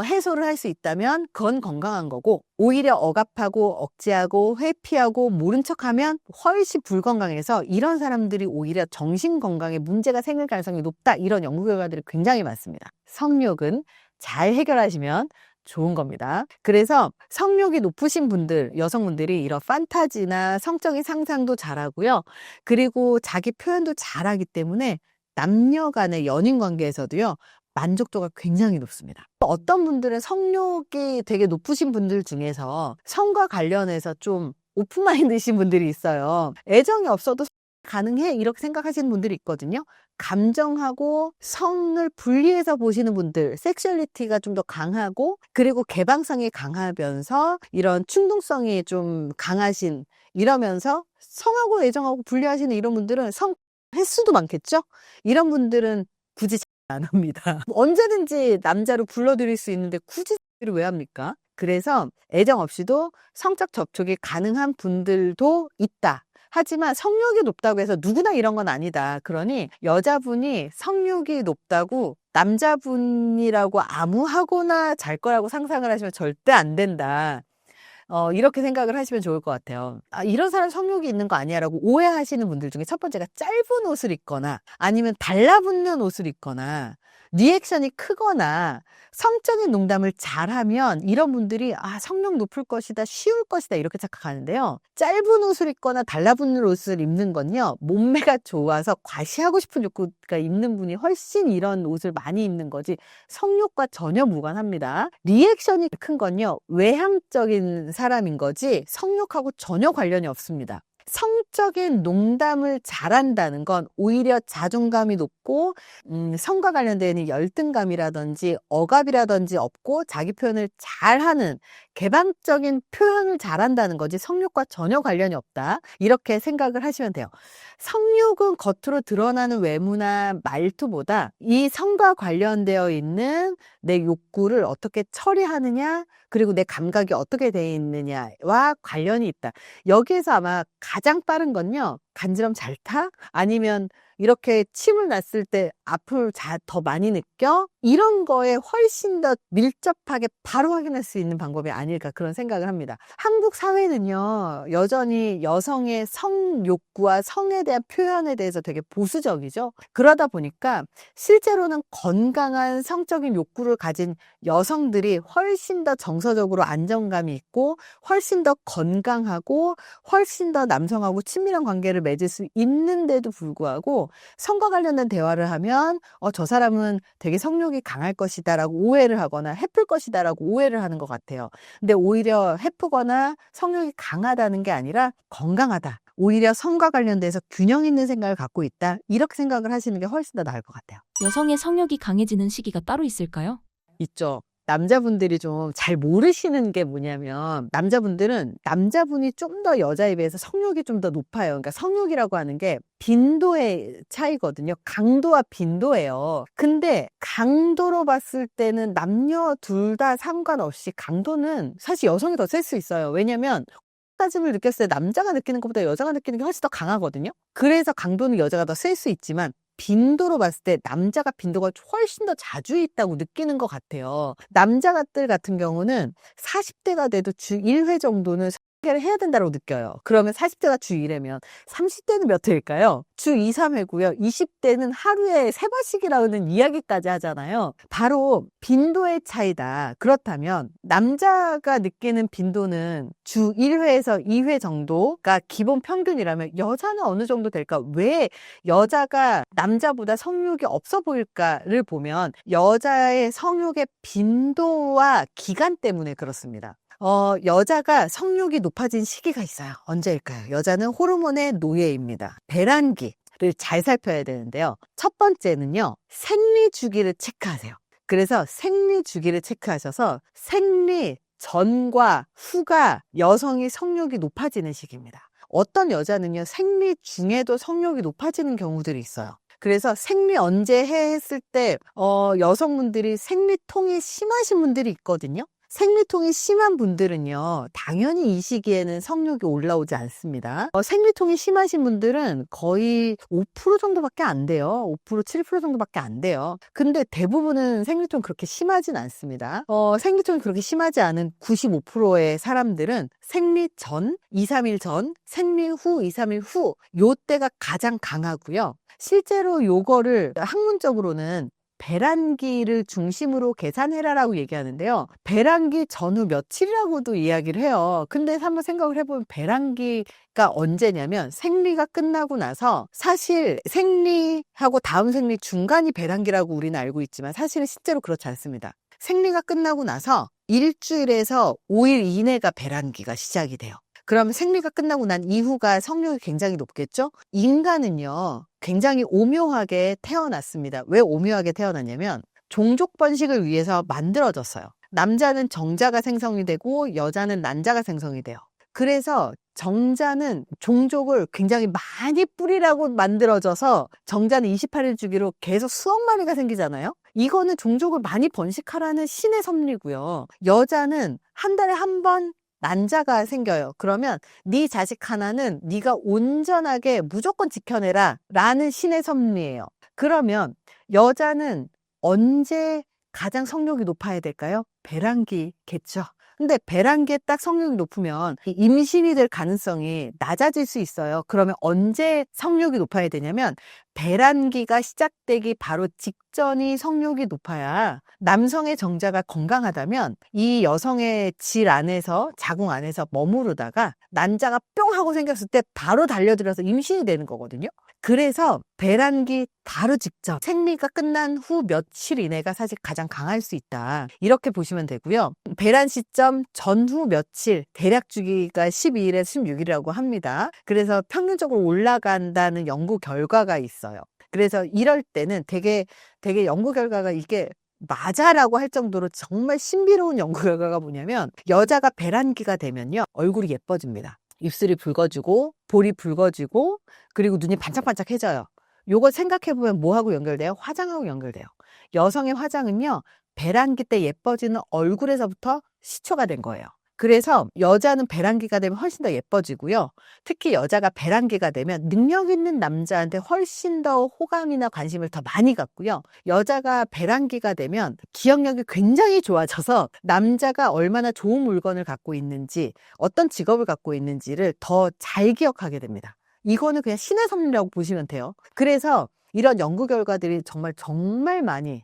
해소를 할 수 있다면 그건 건강한 거고, 오히려 억압하고 억제하고 회피하고 모른 척하면 훨씬 불건강해서 이런 사람들이 오히려 정신 건강에 문제가 생길 가능성이 높다, 이런 연구 결과들이 굉장히 많습니다. 성욕은 잘 해결하시면 좋은 겁니다. 그래서 성욕이 높으신 분들, 여성분들이 이런 판타지나 성적인 상상도 잘하고요. 그리고 자기 표현도 잘하기 때문에 남녀 간의 연인 관계에서도요, 만족도가 굉장히 높습니다. 어떤 분들은 성욕이 되게 높으신 분들 중에서 성과 관련해서 좀 오픈마인드이신 분들이 있어요. 애정이 없어도 가능해, 이렇게 생각하시는 분들이 있거든요. 감정하고 성을 분리해서 보시는 분들, 섹슈얼리티가 좀 더 강하고 그리고 개방성이 강하면서 이런 충동성이 좀 강하신, 이러면서 성하고 애정하고 분리하시는 이런 분들은 성 횟수도 많겠죠? 이런 분들은 굳이 안 합니다. 언제든지 남자로 불러들일 수 있는데 굳이 를 왜 합니까? 그래서 애정 없이도 성적 접촉이 가능한 분들도 있다. 하지만 성욕이 높다고 해서 누구나 이런 건 아니다. 그러니 여자분이 성욕이 높다고 남자분이라고 아무하고나 잘 거라고 상상을 하시면 절대 안 된다. 이렇게 생각을 하시면 좋을 것 같아요. 이런 사람 성욕이 있는 거 아니야 라고 오해하시는 분들 중에 첫 번째가 짧은 옷을 입거나 아니면 달라붙는 옷을 입거나 리액션이 크거나 성적인 농담을 잘하면 이런 분들이 성욕 높을 것이다, 쉬울 것이다, 이렇게 착각하는데요. 짧은 옷을 입거나 달라붙는 옷을 입는 건요, 몸매가 좋아서 과시하고 싶은 욕구가 있는 분이 훨씬 이런 옷을 많이 입는 거지 성욕과 전혀 무관합니다. 리액션이 큰 건요, 외향적인 사람인 거지 성욕하고 전혀 관련이 없습니다. 성적인 농담을 잘한다는 건 오히려 자존감이 높고 성과 관련된 열등감이라든지 억압이라든지 없고 자기 표현을 잘하는, 개방적인 표현을 잘한다는 거지 성욕과 전혀 관련이 없다, 이렇게 생각을 하시면 돼요. 성욕은 겉으로 드러나는 외모나 말투보다 이 성과 관련되어 있는 내 욕구를 어떻게 처리하느냐, 그리고 내 감각이 어떻게 되어 있느냐와 관련이 있다. 여기에서 아마 가장 빠른 건요, 간지럼 잘 타? 아니면 이렇게 침을 놨을 때 앞을 더 많이 느껴? 이런 거에 훨씬 더 밀접하게 바로 확인할 수 있는 방법이 아닐까, 그런 생각을 합니다. 한국 사회는요, 여전히 여성의 성 욕구와 성에 대한 표현에 대해서 되게 보수적이죠. 그러다 보니까 실제로는 건강한 성적인 욕구를 가진 여성들이 훨씬 더 정서적으로 안정감이 있고 훨씬 더 건강하고 훨씬 더 남성하고 친밀한 관계를 맺을 수 있는데도 불구하고 성과 관련된 대화를 하면 저 사람은 되게 성욕이 강할 것이다 라고 오해를 하거나 해플 것이다 라고 오해를 하는 것 같아요. 근데 오히려 해프거나 성욕이 강하다는 게 아니라 건강하다, 오히려 성과 관련돼서 균형 있는 생각을 갖고 있다, 이렇게 생각을 하시는 게 훨씬 더 나을 것 같아요. 여성의 성욕이 강해지는 시기가 따로 있을까요? 있죠. 남자분들이 좀 잘 모르시는 게 뭐냐면, 남자분들은 남자분이 좀 더 여자에 비해서 성욕이 좀 더 높아요. 그러니까 성욕이라고 하는 게 빈도의 차이거든요. 강도와 빈도예요. 근데 강도로 봤을 때는 남녀 둘 다 상관없이 강도는 사실 여성이 더 셀 수 있어요. 왜냐면 따짐을 느꼈을 때 남자가 느끼는 것보다 여자가 느끼는 게 훨씬 더 강하거든요. 그래서 강도는 여자가 더 셀 수 있지만 빈도로 봤을 때 남자가 빈도가 훨씬 더 자주 있다고 느끼는 것 같아요. 남자들 같은 경우는 40대가 돼도 주 1회 정도는 성관계를 해야 된다고 느껴요. 그러면 40대가 주 1회면 30대는 몇 회일까요? 주 2, 3회고요. 20대는 하루에 3번씩이라는 이야기까지 하잖아요. 바로 빈도의 차이다. 그렇다면 남자가 느끼는 빈도는 주 1회에서 2회 정도가 기본 평균이라면 여자는 어느 정도 될까? 왜 여자가 남자보다 성욕이 없어 보일까를 보면 여자의 성욕의 빈도와 기간 때문에 그렇습니다. 여자가 성욕이 높아진 시기가 있어요. 언제일까요? 여자는 호르몬의 노예입니다. 배란기를 잘 살펴야 되는데요. 첫 번째는요, 생리 주기를 체크하세요. 그래서 생리 주기를 체크하셔서 생리 전과 후가 여성이 성욕이 높아지는 시기입니다. 어떤 여자는요, 생리 중에도 성욕이 높아지는 경우들이 있어요. 그래서 생리 언제 해 했을 때 여성분들이 생리통이 심하신 분들이 있거든요. 생리통이 심한 분들은요, 당연히 이 시기에는 성욕이 올라오지 않습니다. 생리통이 심하신 분들은 거의 5% 정도밖에 안 돼요. 5%, 7% 정도밖에 안 돼요. 근데 대부분은 생리통 그렇게 심하진 않습니다. 생리통이 그렇게 심하지 않은 95%의 사람들은 생리 전, 2, 3일 전, 생리 후, 2, 3일 후, 요때가 가장 강하고요. 실제로 요거를 학문적으로는 배란기를 중심으로 계산해라라고 얘기하는데요. 배란기 전후 며칠이라고도 이야기를 해요. 근데 한번 생각을 해보면 배란기가 언제냐면 생리가 끝나고 나서, 사실 생리하고 다음 생리 중간이 배란기라고 우리는 알고 있지만 사실은 실제로 그렇지 않습니다. 생리가 끝나고 나서 일주일에서 5일 이내가 배란기가 시작이 돼요. 그럼 생리가 끝나고 난 이후가 성욕이 굉장히 높겠죠? 인간은요, 굉장히 오묘하게 태어났습니다. 왜 오묘하게 태어났냐면 종족 번식을 위해서 만들어졌어요. 남자는 정자가 생성이 되고 여자는 난자가 생성이 돼요. 그래서 정자는 종족을 굉장히 많이 뿌리라고 만들어져서 정자는 28일 주기로 계속 수억 마리가 생기잖아요. 이거는 종족을 많이 번식하라는 신의 섭리고요. 여자는 한 달에 한 번 난자가 생겨요. 그러면 네 자식 하나는 네가 온전하게 무조건 지켜내라 라는 신의 섭리예요. 그러면 여자는 언제 가장 성욕이 높아야 될까요? 배란기겠죠. 근데 배란기에 딱 성욕이 높으면 임신이 될 가능성이 낮아질 수 있어요. 그러면 언제 성욕이 높아야 되냐면 배란기가 시작되기 바로 직전이 성욕이 높아야, 남성의 정자가 건강하다면 이 여성의 질 안에서, 자궁 안에서 머무르다가 난자가 뿅 하고 생겼을 때 바로 달려들어서 임신이 되는 거거든요. 그래서 배란기 바로 직전, 생리가 끝난 후 며칠 이내가 사실 가장 강할 수 있다, 이렇게 보시면 되고요. 배란 시점 전후 며칠, 대략 주기가 12일에서 16일이라고 합니다. 그래서 평균적으로 올라간다는 연구 결과가 있어요. 그래서 이럴 때는 되게 연구 결과가 이게 맞아라고 할 정도로 정말 신비로운 연구 결과가 뭐냐면, 여자가 배란기가 되면요, 얼굴이 예뻐집니다. 입술이 붉어지고 볼이 붉어지고 그리고 눈이 반짝반짝해져요. 요거 생각해보면 뭐하고 연결돼요? 화장하고 연결돼요. 여성의 화장은요, 배란기 때 예뻐지는 얼굴에서부터 시초가 된 거예요. 그래서 여자는 배란기가 되면 훨씬 더 예뻐지고요. 특히 여자가 배란기가 되면 능력 있는 남자한테 훨씬 더 호감이나 관심을 더 많이 갖고요. 여자가 배란기가 되면 기억력이 굉장히 좋아져서 남자가 얼마나 좋은 물건을 갖고 있는지, 어떤 직업을 갖고 있는지를 더 잘 기억하게 됩니다. 이거는 그냥 신의 섭리라고 보시면 돼요. 그래서 이런 연구 결과들이 정말 많이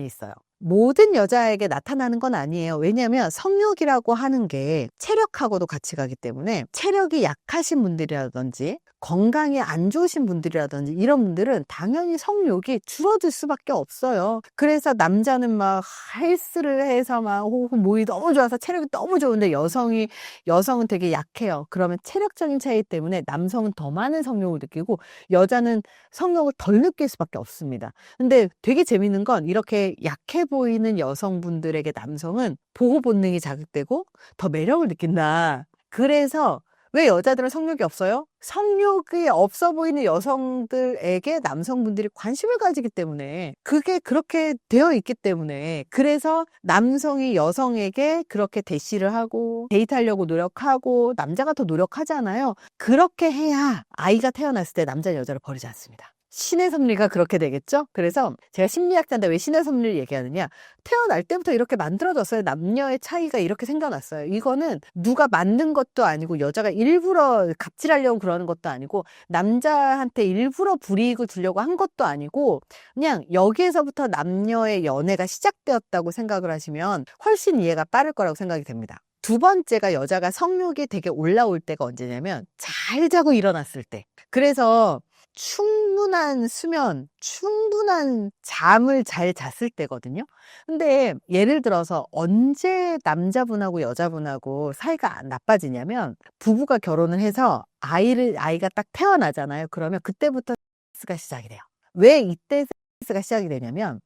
있어요. 모든 여자에게 나타나는 건 아니에요. 왜냐하면 성욕이라고 하는 게 체력하고도 같이 가기 때문에, 체력이 약하신 분들이라든지 건강이 안 좋으신 분들이라든지 이런 분들은 당연히 성욕이 줄어들 수밖에 없어요. 그래서 남자는 막 헬스를 해서 막 몸이 너무 좋아서 체력이 너무 좋은데 여성은 되게 약해요. 그러면 체력적인 차이 때문에 남성은 더 많은 성욕을 느끼고 여자는 성욕을 덜 느낄 수밖에 없습니다. 근데 되게 재밌는 건, 이렇게 약해 보이는 여성분들에게 남성은 보호 본능이 자극되고 더 매력을 느낀다. 그래서 왜 여자들은 성욕이 없어요? 성욕이 없어 보이는 여성들에게 남성분들이 관심을 가지기 때문에, 그게 그렇게 되어 있기 때문에, 그래서 남성이 여성에게 그렇게 대시를 하고 데이트하려고 노력하고 남자가 더 노력하잖아요. 그렇게 해야 아이가 태어났을 때 남자 여자를 버리지 않습니다. 신의 섭리가 그렇게 되겠죠? 그래서 제가 심리학자인데 왜 신의 섭리를 얘기하느냐, 태어날 때부터 이렇게 만들어졌어요. 남녀의 차이가 이렇게 생겨났어요. 이거는 누가 만든 것도 아니고, 여자가 일부러 갑질하려고 그러는 것도 아니고, 남자한테 일부러 불이익을 주려고 한 것도 아니고, 그냥 여기에서부터 남녀의 연애가 시작되었다고 생각을 하시면 훨씬 이해가 빠를 거라고 생각이 됩니다. 두 번째가, 여자가 성욕이 되게 올라올 때가 언제냐면 잘 자고 일어났을 때. 그래서 충분한 수면, 충분한 잠을 잘 잤을 때거든요. 근데 예를 들어서 언제 남자분하고 여자분하고 사이가 나빠지냐면, 부부가 결혼을 해서 아이가 딱 태어나잖아요. 그러면 그때부터 섹스가 시작이 돼요. 왜 이때 섹스가 시작이 되냐면,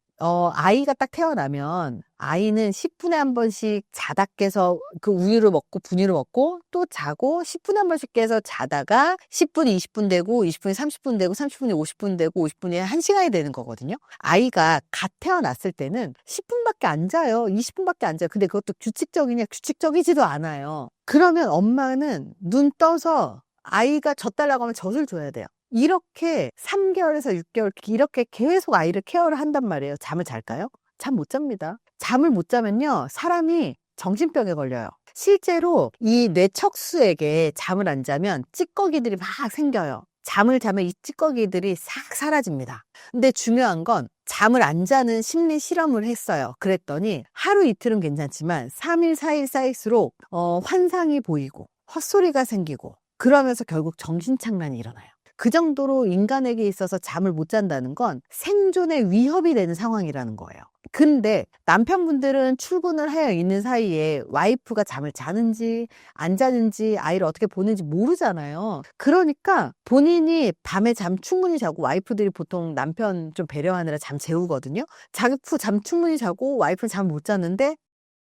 아이가 딱 태어나면 아이는 10분에 한 번씩 자다 깨서 그 우유를 먹고 분유를 먹고 또 자고 10분에 한 번씩 깨서 자다가 10분이 20분 되고 20분이 30분 되고 30분이 50분 되고 50분이 1시간이 되는 거거든요. 아이가 갓 태어났을 때는 10분밖에 안 자요. 20분밖에 안 자요. 근데 그것도 규칙적이냐? 규칙적이지도 않아요. 그러면 엄마는 눈 떠서 아이가 젖 달라고 하면 젖을 줘야 돼요. 이렇게 3개월에서 6개월 이렇게 계속 아이를 케어를 한단 말이에요. 잠을 잘까요? 잠 못 잡니다. 잠을 못 자면요, 사람이 정신병에 걸려요. 실제로 이 뇌척수에게 잠을 안 자면 찌꺼기들이 막 생겨요. 잠을 자면 이 찌꺼기들이 싹 사라집니다. 근데 중요한 건 잠을 안 자는 심리 실험을 했어요. 그랬더니 하루 이틀은 괜찮지만 3일, 4일 쌓일수록 환상이 보이고 헛소리가 생기고 그러면서 결국 정신착란이 일어나요. 그 정도로 인간에게 있어서 잠을 못 잔다는 건 생존에 위협이 되는 상황이라는 거예요. 근데 남편분들은 출근을 하여 있는 사이에 와이프가 잠을 자는지 안 자는지 아이를 어떻게 보는지 모르잖아요. 그러니까 본인이 밤에 잠 충분히 자고, 와이프들이 보통 남편 좀 배려하느라 잠 재우거든요. 자기 잠 충분히 자고 와이프는 잠 못 자는데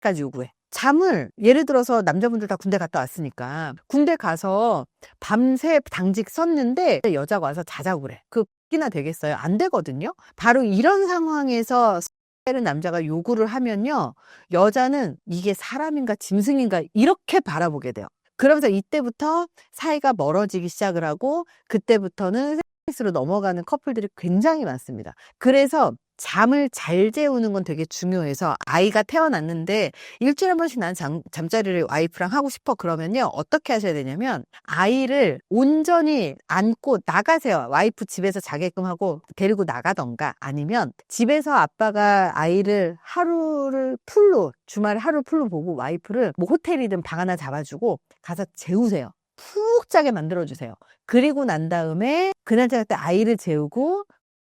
까지 요구해. 잠을, 예를 들어서 남자분들 다 군대 갔다 왔으니까 군대 가서 밤새 당직 썼는데 여자가 와서 자자고 그래. 그기나 되겠어요? 안 되거든요. 바로 이런 상황에서 때는 남자가 요구를 하면요, 여자는 이게 사람인가 짐승인가 이렇게 바라보게 돼요. 그러면서 이때부터 사이가 멀어지기 시작을 하고 그때부터는 섹스로 넘어가는 커플들이 굉장히 많습니다. 그래서 잠을 잘 재우는 건 되게 중요해서, 아이가 태어났는데 일주일에 한 번씩 난 잠자리를 와이프랑 하고 싶어 그러면요, 어떻게 하셔야 되냐면 아이를 온전히 안고 나가세요. 와이프 집에서 자게끔 하고 데리고 나가던가, 아니면 집에서 아빠가 아이를 하루를 풀로, 주말에 하루 풀로 보고 와이프를 뭐 호텔이든 방 하나 잡아주고 가서 재우세요. 푹 자게 만들어주세요. 그리고 난 다음에 그날 저녁 때 아이를 재우고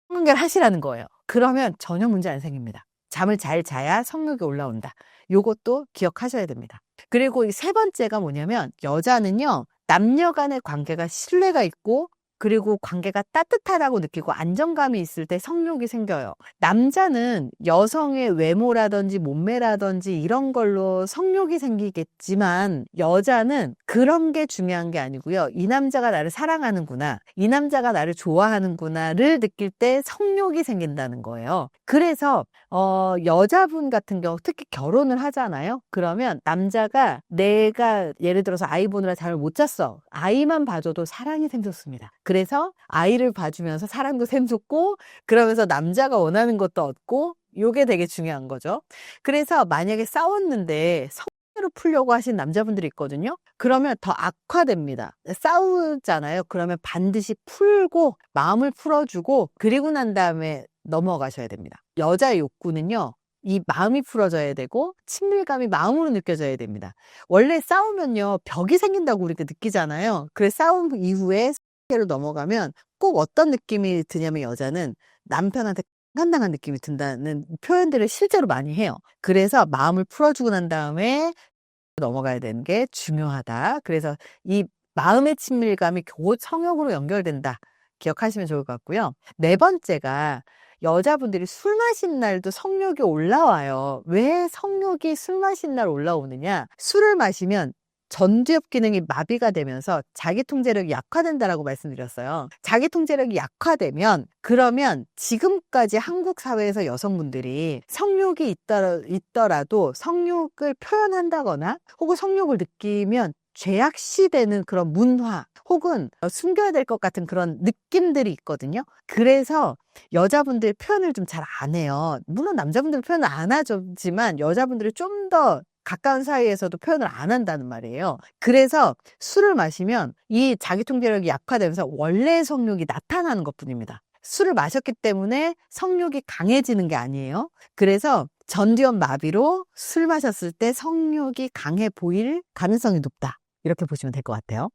성관계를 하시라는 거예요. 그러면 전혀 문제 안 생깁니다. 잠을 잘 자야 성욕이 올라온다. 요것도 기억하셔야 됩니다. 그리고 이 세 번째가 뭐냐면, 여자는요, 남녀 간의 관계가 신뢰가 있고 그리고 관계가 따뜻하다고 느끼고 안정감이 있을 때 성욕이 생겨요. 남자는 여성의 외모라든지 몸매라든지 이런 걸로 성욕이 생기겠지만, 여자는 그런 게 중요한 게 아니고요, 이 남자가 나를 사랑하는구나, 이 남자가 나를 좋아하는구나를 느낄 때 성욕이 생긴다는 거예요. 그래서 여자분 같은 경우 특히 결혼을 하잖아요. 그러면 남자가, 내가 예를 들어서 아이 보느라 잠을 못 잤어, 아이만 봐줘도 사랑이 샘솟습니다. 그래서 아이를 봐주면서 사랑도 샘솟고 그러면서 남자가 원하는 것도 얻고, 요게 되게 중요한 거죠. 그래서 만약에 싸웠는데 성대로 풀려고 하신 남자분들이 있거든요. 그러면 더 악화됩니다. 싸우잖아요. 그러면 반드시 풀고 마음을 풀어주고 그리고 난 다음에 넘어가셔야 됩니다. 여자의 욕구는요, 이 마음이 풀어져야 되고 친밀감이 마음으로 느껴져야 됩니다. 원래 싸우면요, 벽이 생긴다고 우리가 느끼잖아요. 그래서 싸움 이후에 로 넘어가면 꼭 어떤 느낌이 드냐면, 여자는 남편한테 강간당한 느낌이 든다는 표현들을 실제로 많이 해요. 그래서 마음을 풀어주고 난 다음에 넘어가야 되는 게 중요하다. 그래서 이 마음의 친밀감이 곧 성욕으로 연결된다. 기억하시면 좋을 것 같고요. 네 번째가, 여자분들이 술 마신 날도 성욕이 올라와요. 왜 성욕이 술 마신 날 올라오느냐? 술을 마시면 전두엽 기능이 마비가 되면서 자기 통제력이 약화된다라고 말씀드렸어요. 자기 통제력이 약화되면, 그러면 지금까지 한국 사회에서 여성분들이 성욕이 있더라도 성욕을 표현한다거나 혹은 성욕을 느끼면 죄악시되는 그런 문화 혹은 숨겨야 될 것 같은 그런 느낌들이 있거든요. 그래서 여자분들 표현을 좀 잘 안 해요. 물론 남자분들 표현을 안 하지만 여자분들이 좀 더 가까운 사이에서도 표현을 안 한다는 말이에요. 그래서 술을 마시면 이 자기 통제력이 약화되면서 원래의 성욕이 나타나는 것뿐입니다. 술을 마셨기 때문에 성욕이 강해지는 게 아니에요. 그래서 전두엽 마비로 술 마셨을 때 성욕이 강해 보일 가능성이 높다. 이렇게 보시면 될 것 같아요.